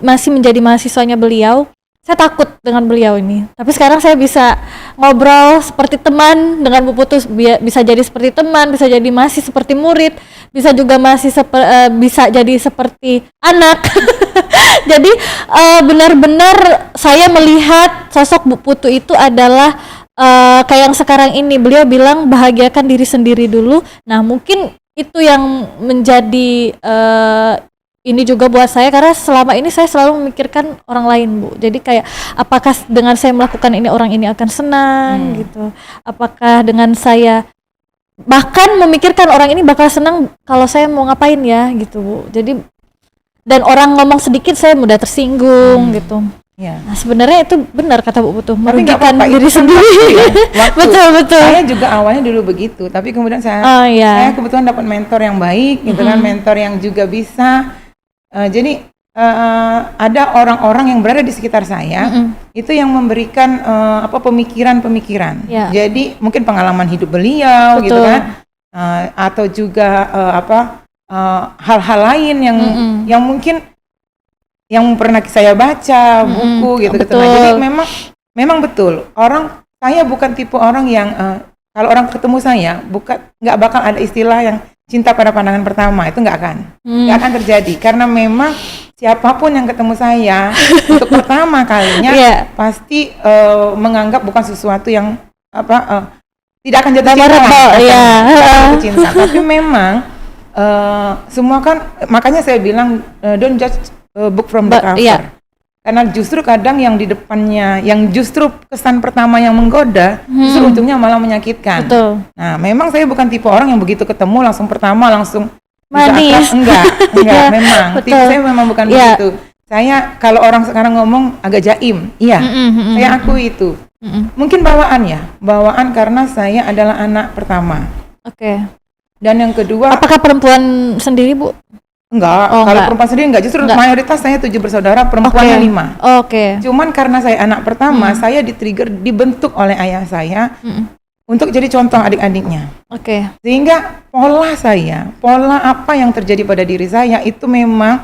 masih menjadi mahasiswanya beliau, saya takut dengan beliau ini. Tapi sekarang saya bisa ngobrol seperti teman dengan Bu Putu, bisa jadi seperti teman, bisa jadi masih seperti murid, bisa juga masih bisa jadi seperti anak. Jadi benar-benar saya melihat sosok Bu Putu itu adalah kayak yang sekarang ini beliau bilang bahagiakan diri sendiri dulu. Nah mungkin itu yang menjadi ini juga buat saya karena selama ini saya selalu memikirkan orang lain Bu. Jadi kayak apakah dengan saya melakukan ini orang ini akan senang gitu. Apakah dengan saya bahkan memikirkan orang ini bakal senang kalau saya mau ngapain ya gitu Bu. Jadi dan orang ngomong sedikit saya mudah tersinggung gitu. Iya. Nah, sebenarnya itu benar kata Bu Putu, Tapi nggak merugikan apa-apa, diri itu kan sendiri. waktu ya, waktu. Betul. Saya juga awalnya dulu begitu, tapi kemudian saya kebetulan dapat mentor yang baik, gitu kan, mentor yang juga bisa. Jadi ada orang-orang yang berada di sekitar saya, itu yang memberikan pemikiran-pemikiran. Ya. Jadi mungkin pengalaman hidup beliau, gitu kan, atau juga hal-hal lain yang mungkin yang pernah saya baca buku gitu. Nah, jadi memang betul saya bukan tipe orang yang kalau orang ketemu saya nggak bakal ada istilah yang cinta pada pandangan pertama, itu nggak akan terjadi, karena memang siapapun yang ketemu saya untuk pertama kalinya pasti menganggap bukan sesuatu yang tidak akan jatuh cinta, tapi memang semua kan, makanya saya bilang don't judge book from the cover. Karena justru kadang yang di depannya, yang justru kesan pertama yang menggoda, justru ujungnya malah menyakitkan. Betul. Nah, memang saya bukan tipe orang yang begitu ketemu langsung manis. Enggak, memang. Tipe saya memang bukan begitu. Saya kalau orang sekarang ngomong agak jaim, saya akui itu. Mungkin bawaan karena saya adalah anak pertama. Oke. Dan yang kedua, apakah perempuan sendiri, Bu? Enggak, kalau perempuan sendiri enggak, justru mayoritas saya 7 bersaudara, perempuannya 5. Cuman karena saya anak pertama, saya dibentuk oleh ayah saya untuk jadi contoh adik-adiknya. Sehingga pola apa yang terjadi pada diri saya itu memang,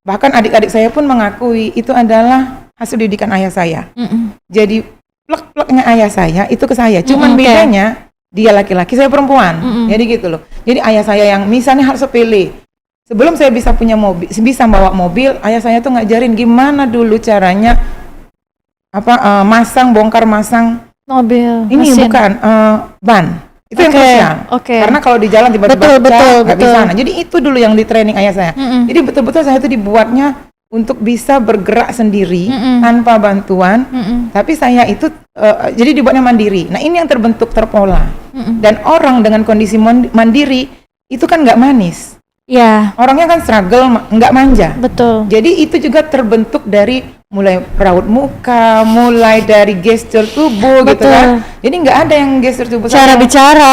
bahkan adik-adik saya pun mengakui itu adalah hasil didikan ayah saya. Jadi plek-pleknya ayah saya itu ke saya, cuman bedanya dia laki-laki, saya perempuan. Jadi gitu loh. Jadi ayah saya yang misalnya hal sepele, sebelum saya bisa punya mobil, bisa bawa mobil, ayah saya tuh ngajarin gimana dulu caranya bongkar masang mobil. Ini mesin. Bukan ban. Itu yang krusial. Karena kalau di jalan tiba-tiba nggak bisa. Nah, jadi itu dulu yang di training ayah saya. Jadi betul-betul saya itu dibuatnya untuk bisa bergerak sendiri tanpa bantuan. Tapi saya itu jadi dibuatnya mandiri. Nah, ini yang terpola. Dan orang dengan kondisi mandiri itu kan nggak manis. Orangnya kan struggle, nggak manja. Betul. Jadi itu juga terbentuk dari mulai raut muka, mulai dari gestur tubuh. Gitu kan. Jadi nggak ada yang gestur tubuh cara bicara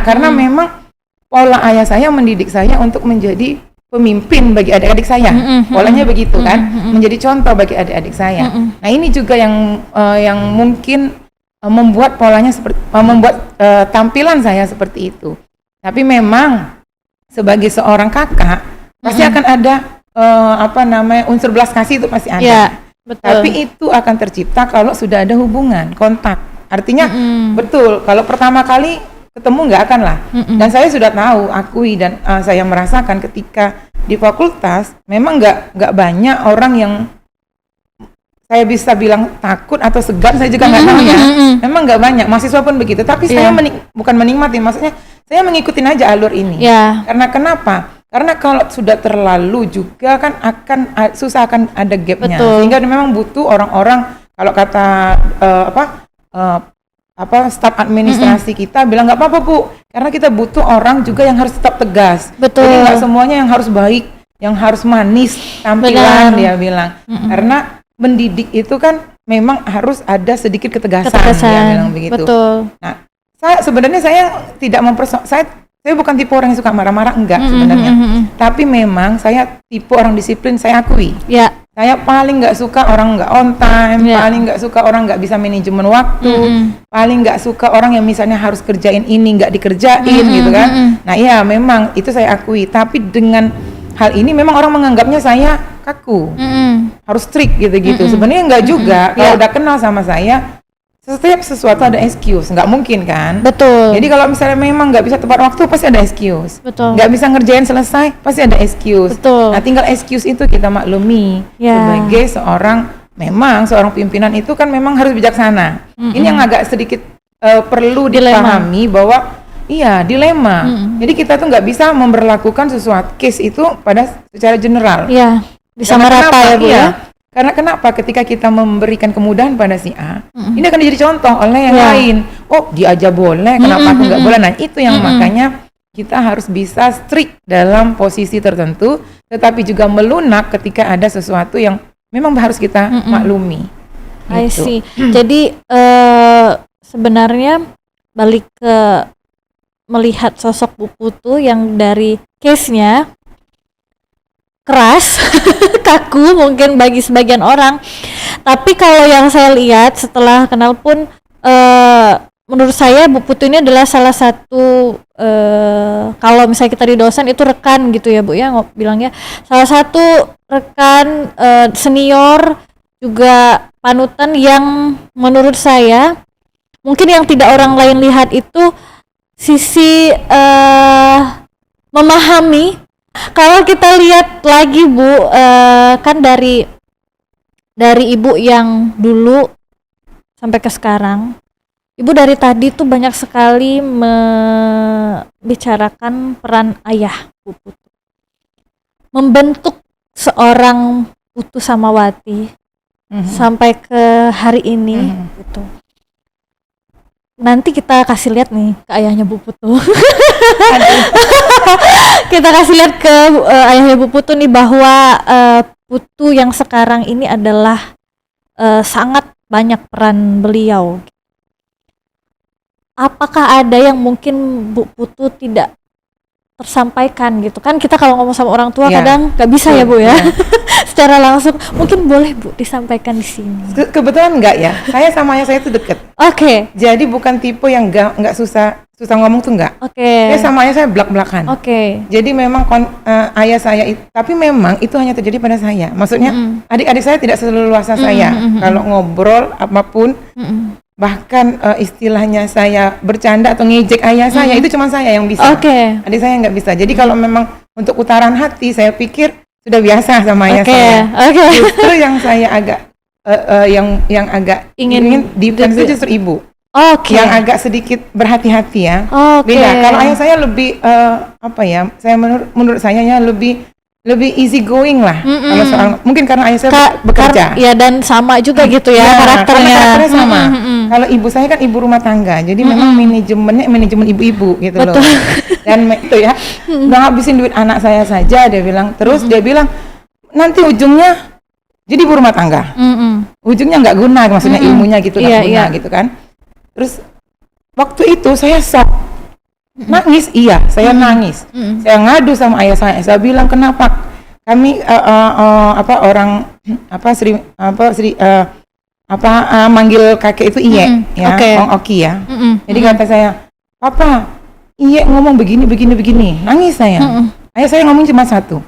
karena memang pola ayah saya mendidik saya untuk menjadi pemimpin bagi adik-adik saya. Polanya begitu kan, menjadi contoh bagi adik-adik saya. Nah, ini juga yang mungkin membuat polanya membuat tampilan saya seperti itu. Tapi memang sebagai seorang kakak pasti akan ada unsur belas kasih, itu pasti ada. Betul. Tapi itu akan tercipta kalau sudah ada hubungan, kontak. Artinya betul, kalau pertama kali ketemu nggak akan lah. Dan saya sudah akui dan saya merasakan ketika di fakultas memang nggak banyak orang yang saya bisa bilang takut atau segan, saya juga nggak tahu ya. Memang nggak banyak, mahasiswa pun begitu. Tapi saya bukan menikmati, maksudnya saya mengikutin aja alur ini. Karena kenapa? Karena kalau sudah terlalu juga kan susah akan ada gapnya. Sehingga memang butuh orang-orang, kalau kata staf administrasi kita bilang nggak apa-apa Bu, karena kita butuh orang juga yang harus tetap tegas. Jadi nggak semuanya yang harus baik, yang harus manis tampilan. Dia bilang. Karena mendidik itu kan memang harus ada sedikit ketegasan. Dia bilang begitu. Nah, sebenarnya saya tidak saya bukan tipe orang yang suka marah-marah, enggak sebenarnya. Tapi memang saya tipe orang disiplin, saya akui. Saya paling nggak suka orang nggak on time, paling nggak suka orang nggak bisa manajemen waktu, paling nggak suka orang yang misalnya harus kerjain ini nggak dikerjain gitu kan. Nah iya memang itu saya akui, tapi dengan hal ini memang orang menganggapnya saya kaku, harus strict gitu-gitu. Sebenarnya nggak juga, kalau udah kenal sama saya, setiap sesuatu ada excuse, nggak mungkin kan? Betul. Jadi kalau misalnya memang nggak bisa tepat waktu, pasti ada excuse. Betul. Nggak bisa ngerjain selesai, pasti ada excuse. Betul. Nah, tinggal excuse itu kita maklumi. Sebagai seorang pimpinan itu kan memang harus bijaksana. Ini yang agak sedikit perlu dipahami bahwa dilema. Jadi kita tuh nggak bisa memberlakukan sesuatu case itu pada secara general. Bisa merata ya Bu ya. Karena kenapa? Ketika kita memberikan kemudahan pada si A, ini akan jadi contoh oleh yang lain. Oh, dia aja boleh, kenapa aku nggak boleh? Nah, itu yang makanya kita harus bisa strict dalam posisi tertentu, tetapi juga melunak ketika ada sesuatu yang memang harus kita maklumi. I Gitu. see. Jadi sebenarnya balik ke melihat sosok Bu Putu yang dari case-nya keras, kaku mungkin bagi sebagian orang. Tapi kalau yang saya lihat setelah kenal pun menurut saya Bu Putu ini adalah salah satu kalau misalnya kita di dosen itu rekan gitu ya Bu ya, bilangnya salah satu rekan senior juga panutan yang menurut saya mungkin yang tidak orang lain lihat itu sisi memahami. Kalau kita lihat lagi Bu, kan dari ibu yang dulu sampai ke sekarang, ibu dari tadi tuh banyak sekali membicarakan peran ayah Bu Putu, membentuk seorang Putu Samawati sampai ke hari ini gitu. Nanti kita kasih lihat nih ke ayahnya Bu Putu. Kita kasih lihat ke ayahnya Bu Putu nih bahwa Putu yang sekarang ini adalah sangat banyak peran beliau. Apakah ada yang mungkin Bu Putu tidak tersampaikan gitu kan, kita kalau ngomong sama orang tua kadang nggak bisa ya Bu ya. Secara langsung mungkin boleh Bu disampaikan di sini. Kebetulan enggak ya, saya sama ayah saya itu deket. Oke. Jadi bukan tipe yang nggak susah ngomong tuh enggak. Saya sama ayah saya belak-belakan. Jadi memang ayah saya itu, tapi memang itu hanya terjadi pada saya. Maksudnya adik-adik saya tidak seleluasa saya. Kalau ngobrol apapun, bahkan istilahnya saya bercanda atau ngejek ayah saya, itu cuma saya yang bisa. Adik saya nggak bisa. Jadi kalau memang untuk utaran hati, saya pikir sudah biasa sama ayah saya. Justru yang saya agak yang agak ingin defense itu justru ibu. Yang agak sedikit berhati-hati ya. Beda. Kalau ayah saya lebih saya menurut saya ya lebih easy going lah. Kalau soal mungkin karena ayah saya bekerja. Ya, dan sama juga gitu ya karakternya. Sama. Kalau ibu saya kan ibu rumah tangga. Jadi memang manajemen ibu-ibu gitu loh. Dan itu ya, udah ngabisin duit anak saya saja, dia bilang. Terus dia bilang nanti ujungnya jadi ibu rumah tangga. Ujungnya nggak guna, maksudnya ilmunya gitu nggak guna gitu kan. Terus waktu itu saya shock, nangis, saya nangis. Saya ngadu sama ayah saya bilang kenapa kami manggil kakek itu Iye Ong Oki ya. Jadi kata saya, Papa, Iye ngomong begini, nangis saya. Ayah saya ngomong cuma satu,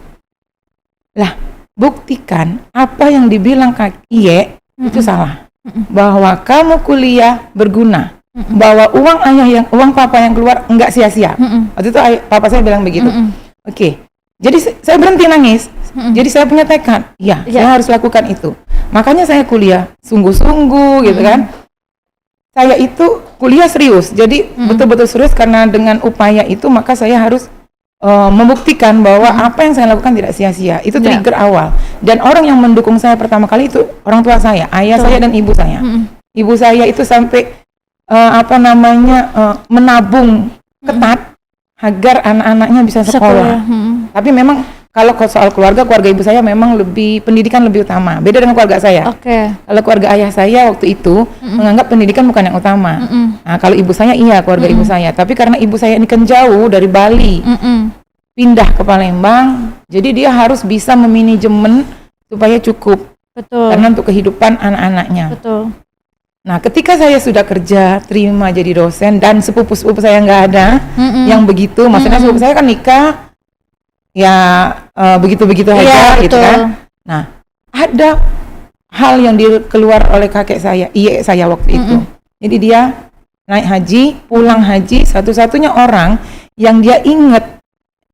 lah buktikan apa yang dibilang Kak Iye itu salah. Bahwa kamu kuliah berguna, bahwa uang papa yang keluar enggak sia-sia. Waktu itu papa saya bilang begitu. Jadi saya berhenti nangis. Jadi saya punya tekad, saya harus lakukan itu. Makanya saya kuliah sungguh-sungguh gitu kan. Saya itu kuliah serius. Jadi betul-betul serius, karena dengan upaya itu maka saya harus membuktikan bahwa apa yang saya lakukan tidak sia-sia. Itu trigger awal. Dan orang yang mendukung saya pertama kali itu orang tua saya, ayah saya dan ibu saya. Ibu saya itu sampai menabung ketat agar anak-anaknya bisa sekolah. Tapi memang kalau soal keluarga ibu saya memang pendidikan lebih utama. Beda dengan keluarga saya. Kalau keluarga ayah saya waktu itu menganggap pendidikan bukan yang utama. Nah, kalau ibu saya keluarga ibu saya. Tapi karena ibu saya ini kan jauh dari Bali, pindah ke Palembang, jadi dia harus bisa memanajemen supaya cukup. Karena untuk kehidupan anak-anaknya. Nah, ketika saya sudah kerja, terima jadi dosen, dan sepupu-sepupu saya nggak ada yang begitu. Maksudnya sepupu saya kan nikah, begitu-begitu aja gitu kan. Nah, ada hal yang keluar oleh kakek saya, Iye saya waktu itu. Jadi dia naik haji, pulang haji, satu-satunya orang yang dia ingat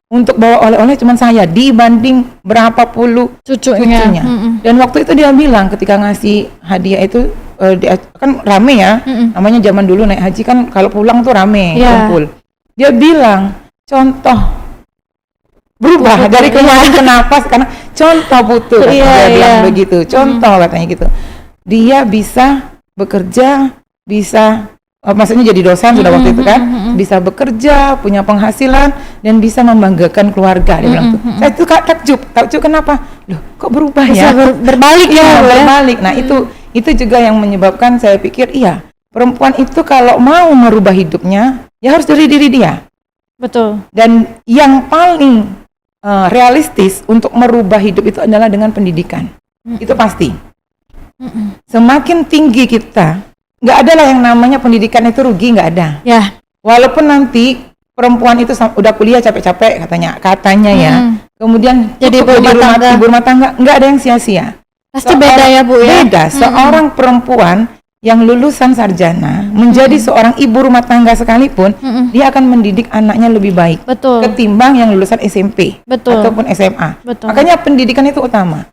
untuk bawa oleh-oleh cuma saya, dibanding berapa puluh cucunya. Dan waktu itu dia bilang ketika ngasih hadiah itu, kan rame ya, namanya zaman dulu naik haji kan kalau pulang tuh rame, kumpul. Dia bilang, contoh berubah dari kemarin ke nafas, karena contoh Putu, dia bilang begitu, contoh katanya gitu. Dia bisa bekerja, bisa maksudnya jadi dosen sudah waktu itu kan, bisa bekerja, punya penghasilan dan bisa membanggakan keluarga. Dia bilang tuh. Saya tuh takjub kenapa? Loh, kok berubah Bisa ya? berbalik ya, Bu, ya? Berbalik. Nah, itu juga yang menyebabkan saya pikir iya, perempuan itu kalau mau merubah hidupnya, ya harus dari diri dia. Betul. Dan yang paling realistis untuk merubah hidup itu adalah dengan pendidikan. Itu pasti. Semakin tinggi kita, nggak ada lah yang namanya pendidikan itu rugi, nggak ada. Ya. Walaupun nanti perempuan itu udah kuliah capek-capek katanya ya, kemudian jadi ibu rumah tangga, nggak ada yang sia-sia. Pasti beda ya, Bu, ya? Beda. Seorang perempuan yang lulusan sarjana menjadi seorang ibu rumah tangga sekalipun, dia akan mendidik anaknya lebih baik. Betul. Ketimbang yang lulusan SMP. Betul. Ataupun SMA. Betul. Makanya pendidikan itu utama.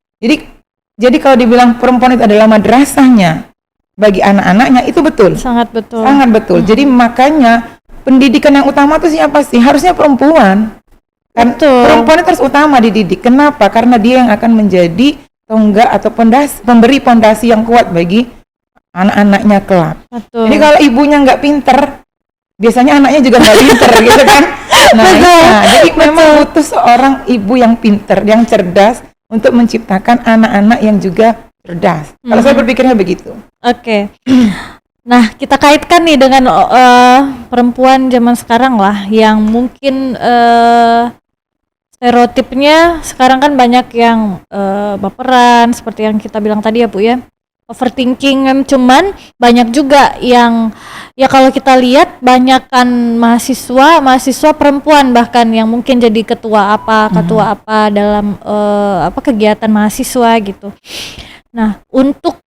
Jadi kalau dibilang perempuan itu adalah madrasahnya bagi anak-anaknya, itu betul. Sangat betul. Sangat betul. Jadi makanya pendidikan yang utama itu siapa sih? Harusnya perempuan. Kan perempuan itu harus utama dididik. Kenapa? Karena dia yang akan menjadi tonggak atau pemberi pondasi yang kuat bagi anak-anaknya kelak. Betul. Jadi kalau ibunya nggak pinter, biasanya anaknya juga nggak pinter gitu kan. Jadi memang butuh seorang ibu yang pinter, yang cerdas untuk menciptakan anak-anak yang juga cerdas. Kalau saya berpikirnya begitu. Oke. Nah, kita kaitkan nih dengan perempuan zaman sekarang lah, yang mungkin stereotipnya sekarang kan banyak yang baperan, seperti yang kita bilang tadi ya, Bu, ya. Overthinking, cuman banyak juga yang ya kalau kita lihat banyakkan mahasiswa perempuan bahkan yang mungkin jadi ketua apa dalam kegiatan mahasiswa gitu. Nah, untuk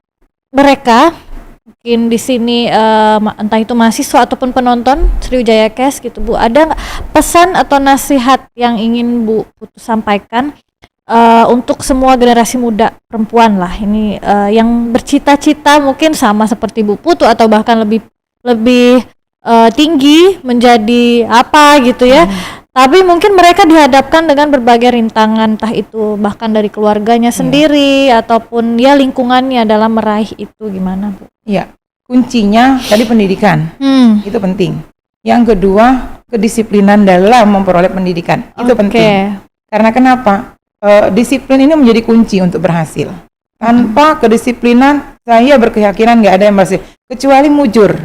mereka mungkin di sini entah itu mahasiswa ataupun penonton Sriwijaya Cash gitu, Bu, ada nggak pesan atau nasihat yang ingin Bu Putu sampaikan untuk semua generasi muda perempuan lah ini yang bercita-cita mungkin sama seperti Bu Putu atau bahkan lebih tinggi menjadi apa gitu ya, tapi mungkin mereka dihadapkan dengan berbagai rintangan, entah itu bahkan dari keluarganya sendiri ataupun ya lingkungannya dalam meraih itu, gimana, Bu? Iya, kuncinya tadi pendidikan, itu penting. Yang kedua, kedisiplinan dalam memperoleh pendidikan, itu penting. Karena kenapa? Disiplin ini menjadi kunci untuk berhasil. Tanpa kedisiplinan, saya berkeyakinan nggak ada yang berhasil, kecuali mujur.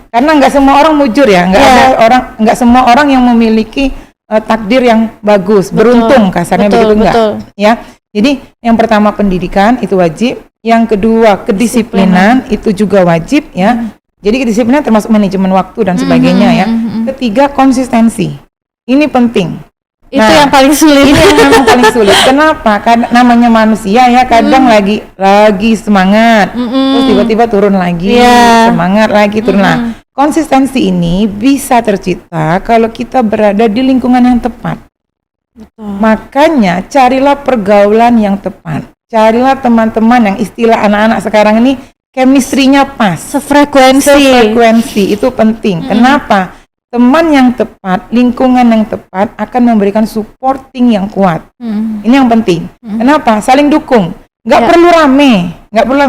Karena nggak semua orang mujur ya, nggak semua orang yang memiliki takdir yang bagus, beruntung kasarnya begitu enggak. Ya, jadi yang pertama pendidikan itu wajib, yang kedua kedisiplinan itu juga wajib ya. Jadi kedisiplinan termasuk manajemen waktu dan sebagainya ya. Ketiga konsistensi, ini penting. Itu yang paling sulit. Ini yang memang paling sulit. Kenapa? Karena namanya manusia ya, kadang lagi semangat, terus tiba-tiba turun lagi, semangat lagi turun. Nah, konsistensi ini bisa tercipta kalau kita berada di lingkungan yang tepat. Makanya carilah pergaulan yang tepat. Carilah teman-teman yang istilah anak-anak sekarang ini chemistry-nya pas. Sefrekuensi itu penting. Kenapa? Teman yang tepat, lingkungan yang tepat akan memberikan supporting yang kuat. Ini yang penting. Kenapa? Saling dukung. Nggak perlu rame.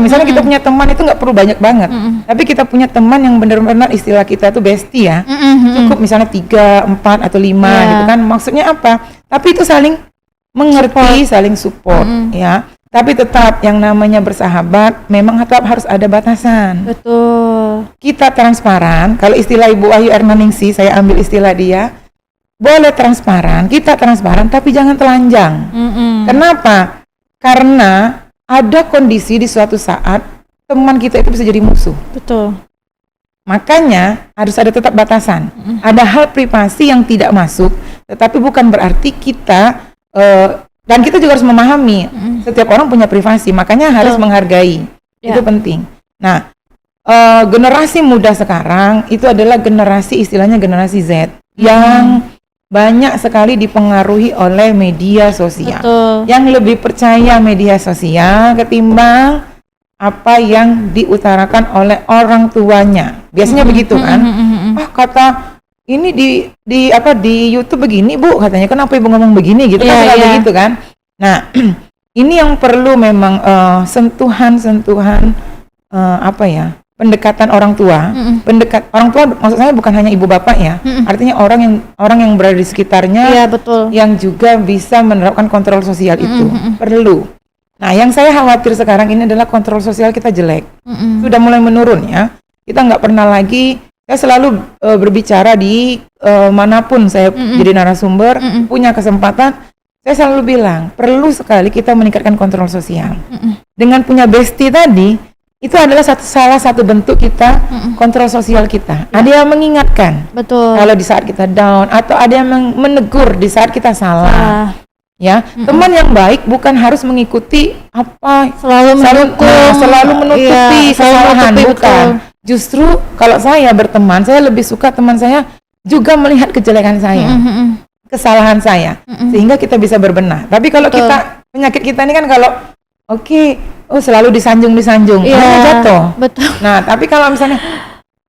Misalnya kita punya teman itu nggak perlu banyak banget. Tapi kita punya teman yang benar-benar istilah kita tuh bestie ya. Cukup misalnya 3, 4 atau 5 gitu kan. Maksudnya apa? Tapi itu saling mengerti, saling support ya. Tapi tetap yang namanya bersahabat memang tetap harus ada batasan. Betul. Kita transparan, kalau istilah Ibu Ayu Ernaningsi, saya ambil istilah dia, boleh transparan, kita transparan tapi jangan telanjang. Kenapa? Karena ada kondisi di suatu saat teman kita itu bisa jadi musuh. Betul. Makanya harus ada tetap batasan. Ada hal privasi yang tidak masuk, tetapi bukan berarti kita dan kita juga harus memahami setiap orang punya privasi, makanya harus menghargai. Itu penting. Nah, generasi muda sekarang itu adalah generasi istilahnya generasi Z yang banyak sekali dipengaruhi oleh media sosial. Yang lebih percaya media sosial ketimbang apa yang diutarakan oleh orang tuanya. Biasanya begitu kan? Kata ini di YouTube begini, Bu, katanya kenapa Ibu ngomong begini gitu kan, begitu kan. Nah, ini yang perlu memang sentuhan pendekatan orang tua. Orang tua maksud saya bukan hanya ibu bapak ya. Artinya orang yang berada di sekitarnya, Iya, betul. yang juga bisa menerapkan kontrol sosial itu perlu. Nah, yang saya khawatir sekarang ini adalah kontrol sosial kita jelek. Sudah mulai menurun ya. Kita nggak pernah lagi. Saya selalu berbicara di manapun saya jadi narasumber, punya kesempatan. Saya selalu bilang perlu sekali kita meningkatkan kontrol sosial. Dengan punya bestie tadi, itu adalah salah satu bentuk kita kontrol sosial kita. Ada yang mengingatkan, Betul. kalau di saat kita down, atau ada yang menegur di saat kita salah. Ya, teman yang baik bukan harus mengikuti apa Selalu mendukung, selalu menutupi kesalahan, bukan. betul. Justru kalau saya berteman, saya lebih suka teman saya juga melihat kejelekan saya, kesalahan saya, sehingga kita bisa berbenah. Tapi kalau penyakit kita ini kan kalau selalu disanjung, jatuh. Betul. Nah, tapi kalau misalnya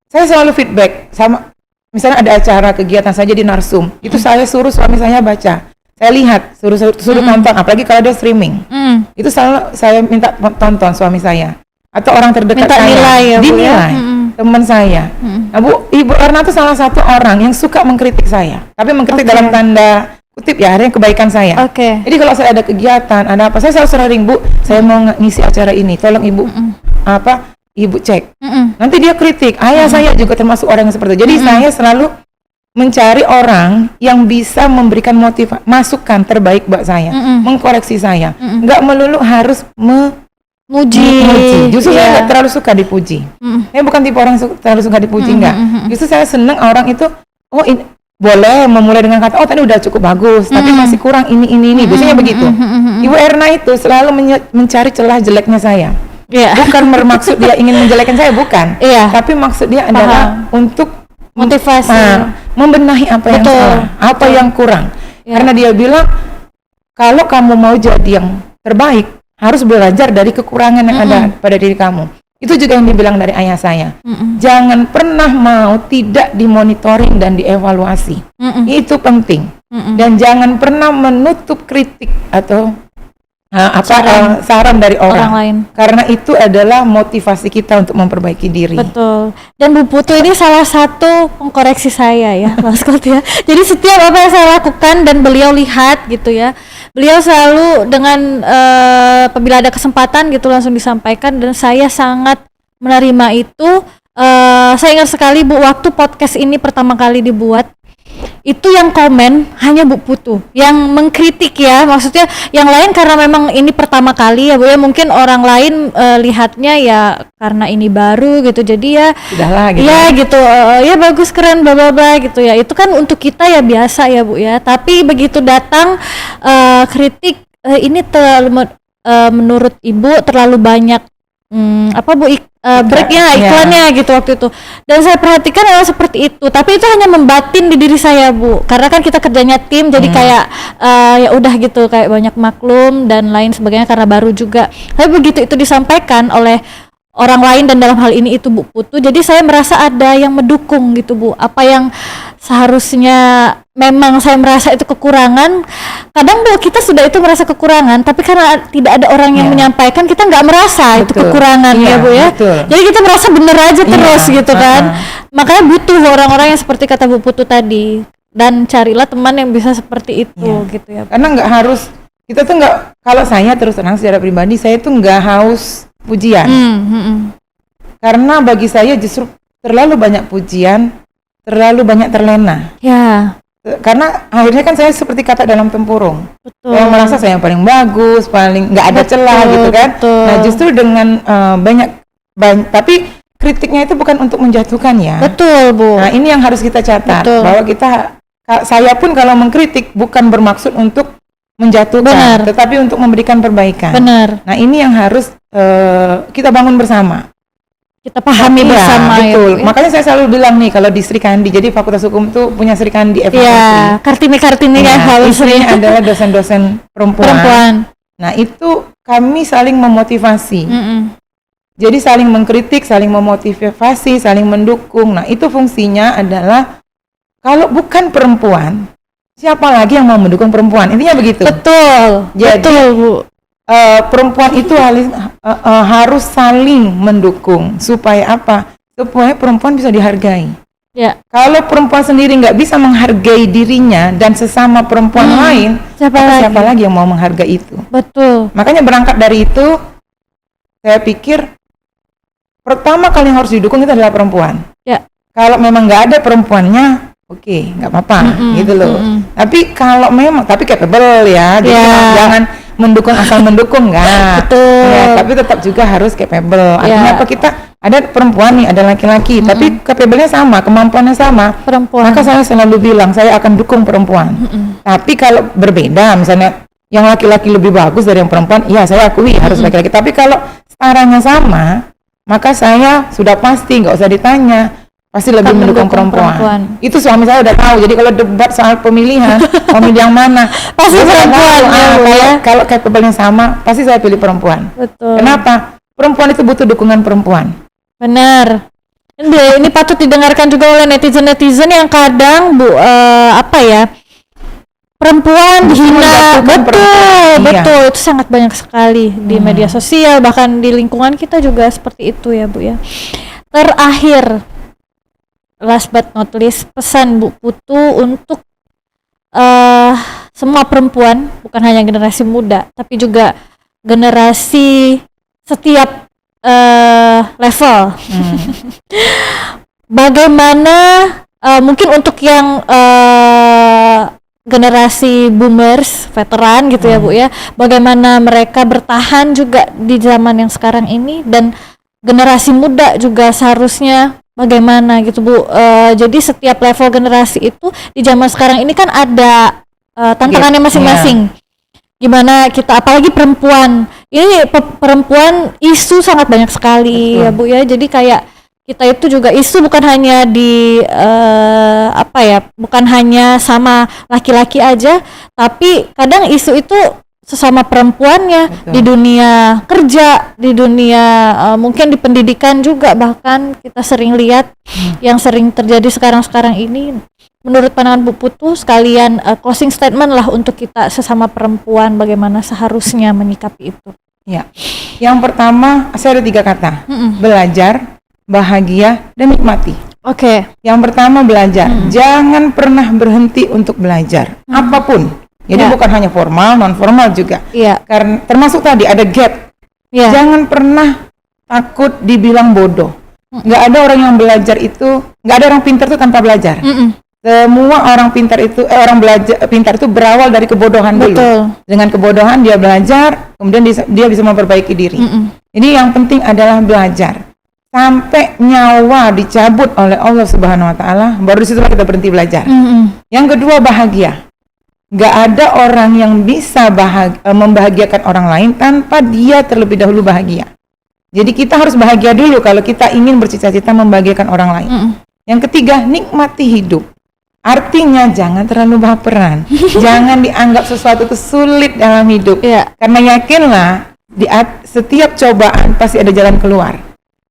saya selalu feedback sama, misalnya ada acara kegiatan saja di Narsum, itu saya suruh suami saya baca, saya lihat, suruh tonton, apalagi kalau ada streaming, itu selalu saya minta tonton suami saya atau orang terdekat Minta saya, nilai ya, Bu, dinilai, ya? teman saya. Nah, Ibu Erna itu salah satu orang yang suka mengkritik saya, tapi mengkritik dalam tanda kutip ya, artinya kebaikan saya. Jadi kalau saya ada kegiatan, ada apa, saya selalu sering, Bu, saya mau ngisi acara ini, tolong Ibu Ibu cek. Nanti dia kritik. Ayah saya juga termasuk orang yang seperti itu. Jadi saya selalu mencari orang yang bisa memberikan masukan terbaik buat saya, mengkoreksi saya. Nggak melulu harus muji. Justru saya nggak terlalu suka dipuji. Saya bukan tipe orang terlalu suka dipuji, enggak. Justru saya senang orang itu, boleh memulai dengan kata, tadi udah cukup bagus, tapi masih kurang ini. Biasanya begitu. Ibu Erna itu selalu mencari celah jeleknya saya. Bukan bermaksud dia ingin menjelekkan saya, bukan. Tapi maksud dia adalah untuk motivasi, membenahi apa yang salah, apa yang kurang. Karena dia bilang, kalau kamu mau jadi yang terbaik, harus belajar dari kekurangan yang ada pada diri kamu. Itu juga yang dibilang dari ayah saya. Jangan pernah mau tidak dimonitoring dan dievaluasi. Itu penting. Dan jangan pernah menutup kritik atau saran dari orang lain. Karena itu adalah motivasi kita untuk memperbaiki diri. Betul. Dan Bu Putu ini salah satu pengkoreksi saya ya, Mas Kot ya. Jadi setiap apa yang saya lakukan dan beliau lihat gitu ya, beliau selalu dengan apabila ada kesempatan gitu langsung disampaikan, dan saya sangat menerima itu. Saya ingat sekali Bu, waktu podcast ini pertama kali dibuat, itu yang komen hanya Bu Putu yang mengkritik ya, maksudnya yang lain karena memang ini pertama kali ya Bu ya, mungkin orang lain lihatnya ya karena ini baru gitu, jadi ya sudahlah gitu ya gitu, ya bagus, keren, bla bla bla gitu ya, itu kan untuk kita ya biasa ya Bu ya. Tapi begitu datang kritik, ini terlalu menurut Ibu terlalu banyak breaknya, iklannya gitu waktu itu, dan saya perhatikan memang seperti itu. Tapi itu hanya membatin di diri saya Bu, karena kan kita kerjanya tim, jadi kayak ya udah gitu, kayak banyak maklum dan lain sebagainya karena baru juga. Tapi begitu itu disampaikan oleh orang lain dan dalam hal ini itu Bu Putu, jadi saya merasa ada yang mendukung gitu Bu. Apa yang seharusnya memang saya merasa itu kekurangan, kadang Bu kita sudah itu merasa kekurangan, tapi karena tidak ada orang yang menyampaikan, kita nggak merasa itu kekurangan ya Bu ya. Jadi kita merasa bener aja terus gitu kan. Makanya butuh orang-orang yang seperti kata Bu Putu tadi, dan carilah teman yang bisa seperti itu gitu ya. Karena nggak harus, kita tuh nggak, kalau saya terus terang secara pribadi, saya tuh nggak haus pujian. Karena bagi saya justru terlalu banyak pujian, terlalu banyak terlena. Karena akhirnya kan saya seperti kata dalam tempurung. Saya merasa saya yang paling bagus, paling nggak ada celah gitu kan. Nah justru dengan tapi kritiknya itu bukan untuk menjatuhkan ya. Betul Bu. Nah ini yang harus kita catat, bahwa saya pun kalau mengkritik bukan bermaksud untuk menjatuhkan, tetapi untuk memberikan perbaikan. Nah ini yang harus kita bangun bersama, kita pahami bersama. Betul. Makanya saya selalu bilang nih, kalau di Sri Kandi, jadi Fakultas Hukum tuh punya Sri Kandi evaluasi. Kartini kan harus. Isinya adalah dosen-dosen perempuan. Nah itu kami saling memotivasi. Jadi saling mengkritik, saling memotivasi, saling mendukung. Nah itu fungsinya adalah, kalau bukan perempuan, siapa lagi yang mau mendukung perempuan? Intinya begitu. Betul. Jadi, betul Bu. perempuan itu harus saling mendukung. Supaya apa? Supaya perempuan bisa dihargai. Ya. Kalau perempuan sendiri nggak bisa menghargai dirinya dan sesama perempuan lain, siapa lagi yang mau menghargai itu? Betul. Makanya berangkat dari itu, saya pikir pertama kali yang harus didukung itu adalah perempuan. Ya. Kalau memang nggak ada perempuannya, oke, nggak apa-apa, gitu loh. Tapi kalau memang, tapi capable ya, jadi jangan mendukung asal mendukung, nggak. Betul. Ya, tapi tetap juga harus capable. Artinya apa, kita ada perempuan nih, ada laki-laki, tapi capable-nya sama, kemampuannya sama. Perempuan. Maka saya selalu bilang, saya akan dukung perempuan. Tapi kalau berbeda, misalnya yang laki-laki lebih bagus dari yang perempuan, iya saya akui harus laki-laki. Tapi kalau setaranya sama, maka saya sudah pasti, nggak usah ditanya, pasti lebih mendukung perempuan. Itu suami saya udah tahu. Jadi kalau debat soal pemilihan, mau milih yang mana, pasti perempuan. Kalau capable-nya sama, pasti saya pilih perempuan. Betul. Kenapa? Perempuan itu butuh dukungan perempuan. Benar. Ini patut didengarkan juga oleh netizen-netizen yang kadang perempuan dihina. Betul, itu sangat banyak sekali di media sosial, bahkan di lingkungan kita juga seperti itu ya Bu ya. Terakhir, last but not least, pesan Bu Putu untuk semua perempuan, bukan hanya generasi muda, tapi juga generasi setiap level. Bagaimana mungkin untuk yang generasi boomers, veteran gitu ya Bu ya, bagaimana mereka bertahan juga di zaman yang sekarang ini, dan generasi muda juga seharusnya bagaimana gitu Bu. Jadi setiap level generasi itu di zaman sekarang ini kan ada tantangannya masing-masing. Gimana kita, apalagi perempuan, ini perempuan isu sangat banyak sekali. Betul. Ya Bu ya, jadi kayak kita itu juga isu bukan hanya di bukan hanya sama laki-laki aja, tapi kadang isu itu sesama perempuannya. Betul. Di dunia kerja, di dunia mungkin di pendidikan juga, bahkan kita sering lihat yang sering terjadi sekarang ini. Menurut pandangan Bu Putu, sekalian closing statement lah untuk kita sesama perempuan, bagaimana seharusnya menyikapi itu. Ya, yang pertama saya ada 3 kata, belajar, bahagia, dan nikmati. Oke. Yang pertama belajar, jangan pernah berhenti untuk belajar, apapun. Jadi bukan hanya formal, non formal juga. Iya. Karena termasuk tadi ada gap. Iya. Jangan pernah takut dibilang bodoh. Nggak ada orang yang belajar itu, nggak ada orang pintar itu tanpa belajar. Semua orang pintar itu, pintar itu berawal dari kebodohan dulu. Dengan kebodohan dia belajar, kemudian dia bisa memperbaiki diri. Ini yang penting adalah belajar. Sampai nyawa dicabut oleh Allah Subhanahu Wa Taala, baru di situ kita berhenti belajar. Yang kedua bahagia. Gak ada orang yang bisa membahagiakan orang lain tanpa dia terlebih dahulu bahagia. Jadi kita harus bahagia dulu kalau kita ingin bercita-cita membahagiakan orang lain. Yang ketiga, nikmati hidup. Artinya jangan terlalu baperan. Jangan dianggap sesuatu itu sulit dalam hidup. Karena yakinlah di setiap cobaan pasti ada jalan keluar.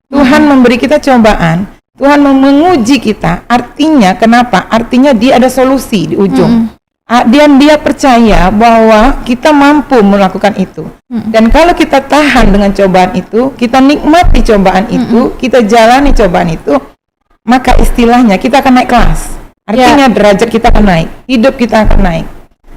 Tuhan memberi kita cobaan, Tuhan menguji kita. Artinya kenapa? Artinya dia ada solusi di ujung. Dia percaya bahwa kita mampu melakukan itu. Dan kalau kita tahan dengan cobaan itu, kita nikmati cobaan itu, kita jalani cobaan itu, maka istilahnya kita akan naik kelas. Artinya derajat kita akan naik, hidup kita akan naik.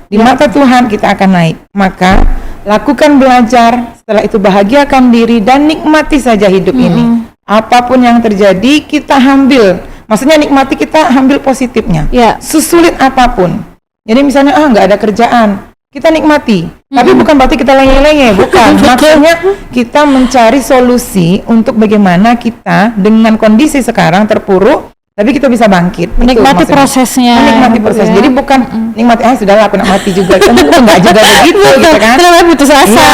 Di mata Tuhan kita akan naik. Maka lakukan belajar, setelah itu bahagiakan diri dan nikmati saja hidup ini. Apapun yang terjadi kita ambil, maksudnya nikmati, kita ambil positifnya. Sesulit apapun. Jadi misalnya nggak ada kerjaan, kita nikmati. Tapi bukan berarti kita lenge-lenge, bukan. Maksudnya kita mencari solusi untuk bagaimana kita dengan kondisi sekarang terpuruk, tapi kita bisa bangkit. Menikmati prosesnya. Menikmati proses. Jadi bukan nikmati, sudahlah aku nak mati juga. Kan enggak juga begitu, gitu kan? Kenapa putus asa?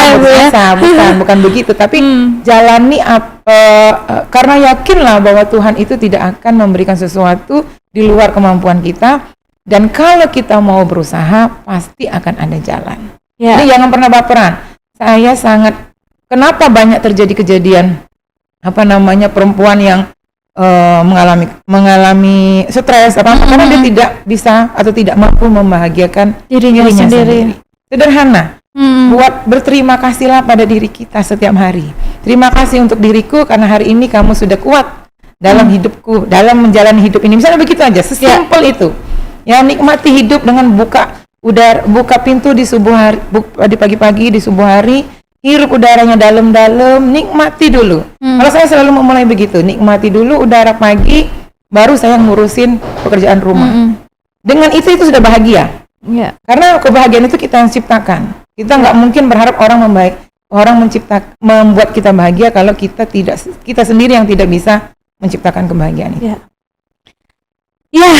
Bukan begitu. Tapi jalani karena yakinlah bahwa Tuhan itu tidak akan memberikan sesuatu di luar kemampuan kita. Dan kalau kita mau berusaha, pasti akan ada jalan. Jadi jangan pernah baperan. Saya kenapa banyak terjadi kejadian perempuan yang mengalami stres karena dia tidak bisa atau tidak mampu membahagiakan dirinya sendiri. Sederhana, Buat berterima kasihlah pada diri kita setiap hari. Terima kasih untuk diriku karena hari ini kamu sudah kuat dalam hidupku, dalam menjalani hidup ini. Misalnya begitu aja, sesimpel itu. Ya, nikmati hidup dengan buka pintu di subuh hari, di pagi-pagi di subuh hari, hirup udaranya dalam-dalam, nikmati dulu. Kalau saya selalu memulai begitu, nikmati dulu udara pagi, baru saya ngurusin pekerjaan rumah. Dengan itu sudah bahagia. Karena kebahagiaan itu kita yang ciptakan. Kita nggak mungkin berharap orang membuat kita bahagia kalau kita sendiri yang tidak bisa menciptakan kebahagiaan itu. Ya,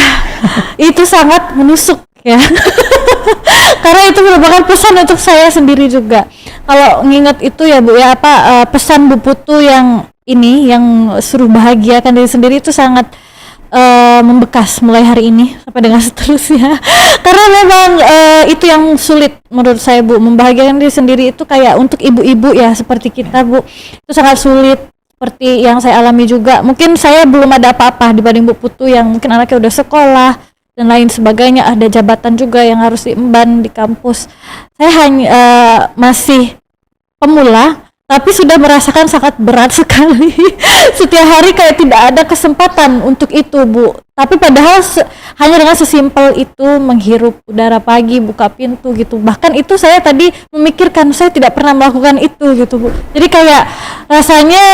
itu sangat menusuk ya. Karena itu merupakan pesan untuk saya sendiri juga. Kalau nginget itu ya Bu ya, pesan Bu Putu yang suruh bahagiakan diri sendiri itu sangat membekas mulai hari ini sampai dengan seterusnya. Karena memang itu yang sulit menurut saya Bu, membahagiakan diri sendiri itu kayak untuk ibu-ibu ya seperti kita Bu, itu sangat sulit. Seperti yang saya alami juga, mungkin saya belum ada apa-apa dibanding Bu Putu yang mungkin anaknya udah sekolah dan lain sebagainya, ada jabatan juga yang harus diemban di kampus. Saya hanya masih pemula, tapi sudah merasakan sangat berat sekali. Setiap hari kayak tidak ada kesempatan untuk itu Bu. Tapi padahal hanya dengan sesimpel itu, menghirup udara pagi, buka pintu gitu. Bahkan itu saya tadi memikirkan saya tidak pernah melakukan itu gitu Bu. Jadi kayak rasanya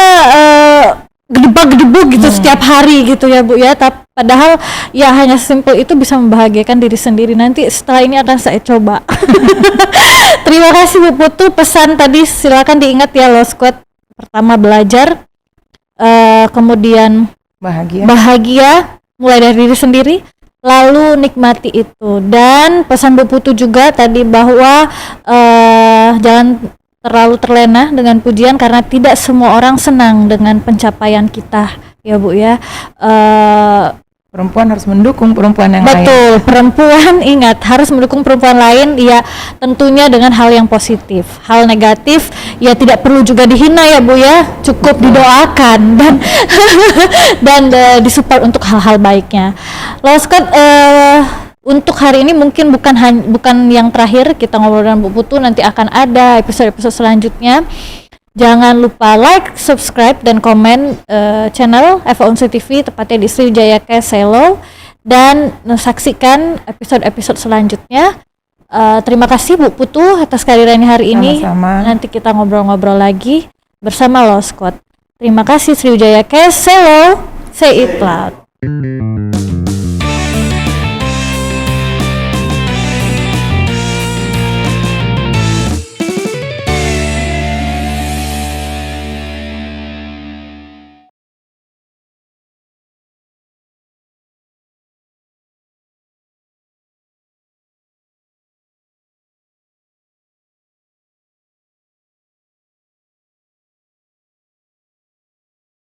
gedebak-gedebuk gitu setiap hari gitu ya Bu ya. Tapi padahal ya hanya sesimpel itu bisa membahagiakan diri sendiri. Nanti setelah ini akan saya coba. Terima kasih Bu Putu, pesan tadi silakan diingat ya, Lost Quote. Pertama belajar, kemudian bahagia mulai dari diri sendiri, lalu nikmati itu. Dan pesan Bu Putu juga tadi bahwa jangan terlalu terlena dengan pujian karena tidak semua orang senang dengan pencapaian kita ya Bu ya. Perempuan harus mendukung perempuan yang lain. Betul, perempuan ingat harus mendukung perempuan lain ya, tentunya dengan hal yang positif. Hal negatif ya tidak perlu juga dihina ya Bu ya, cukup didoakan dan disupport untuk hal-hal baiknya. Lalu untuk hari ini mungkin bukan yang terakhir kita ngobrol dengan Bu Putu, nanti akan ada episode-episode selanjutnya. Jangan lupa like, subscribe, dan komen channel FONC TV, tepatnya di Sriwijaya Cash Selo, dan saksikan episode-episode selanjutnya. Terima kasih Bu Putu atas kehadirannya hari ini. Sama-sama. Nanti kita ngobrol-ngobrol lagi bersama Lost Quote. Terima kasih Sriwijaya Cash Selo, say it loud.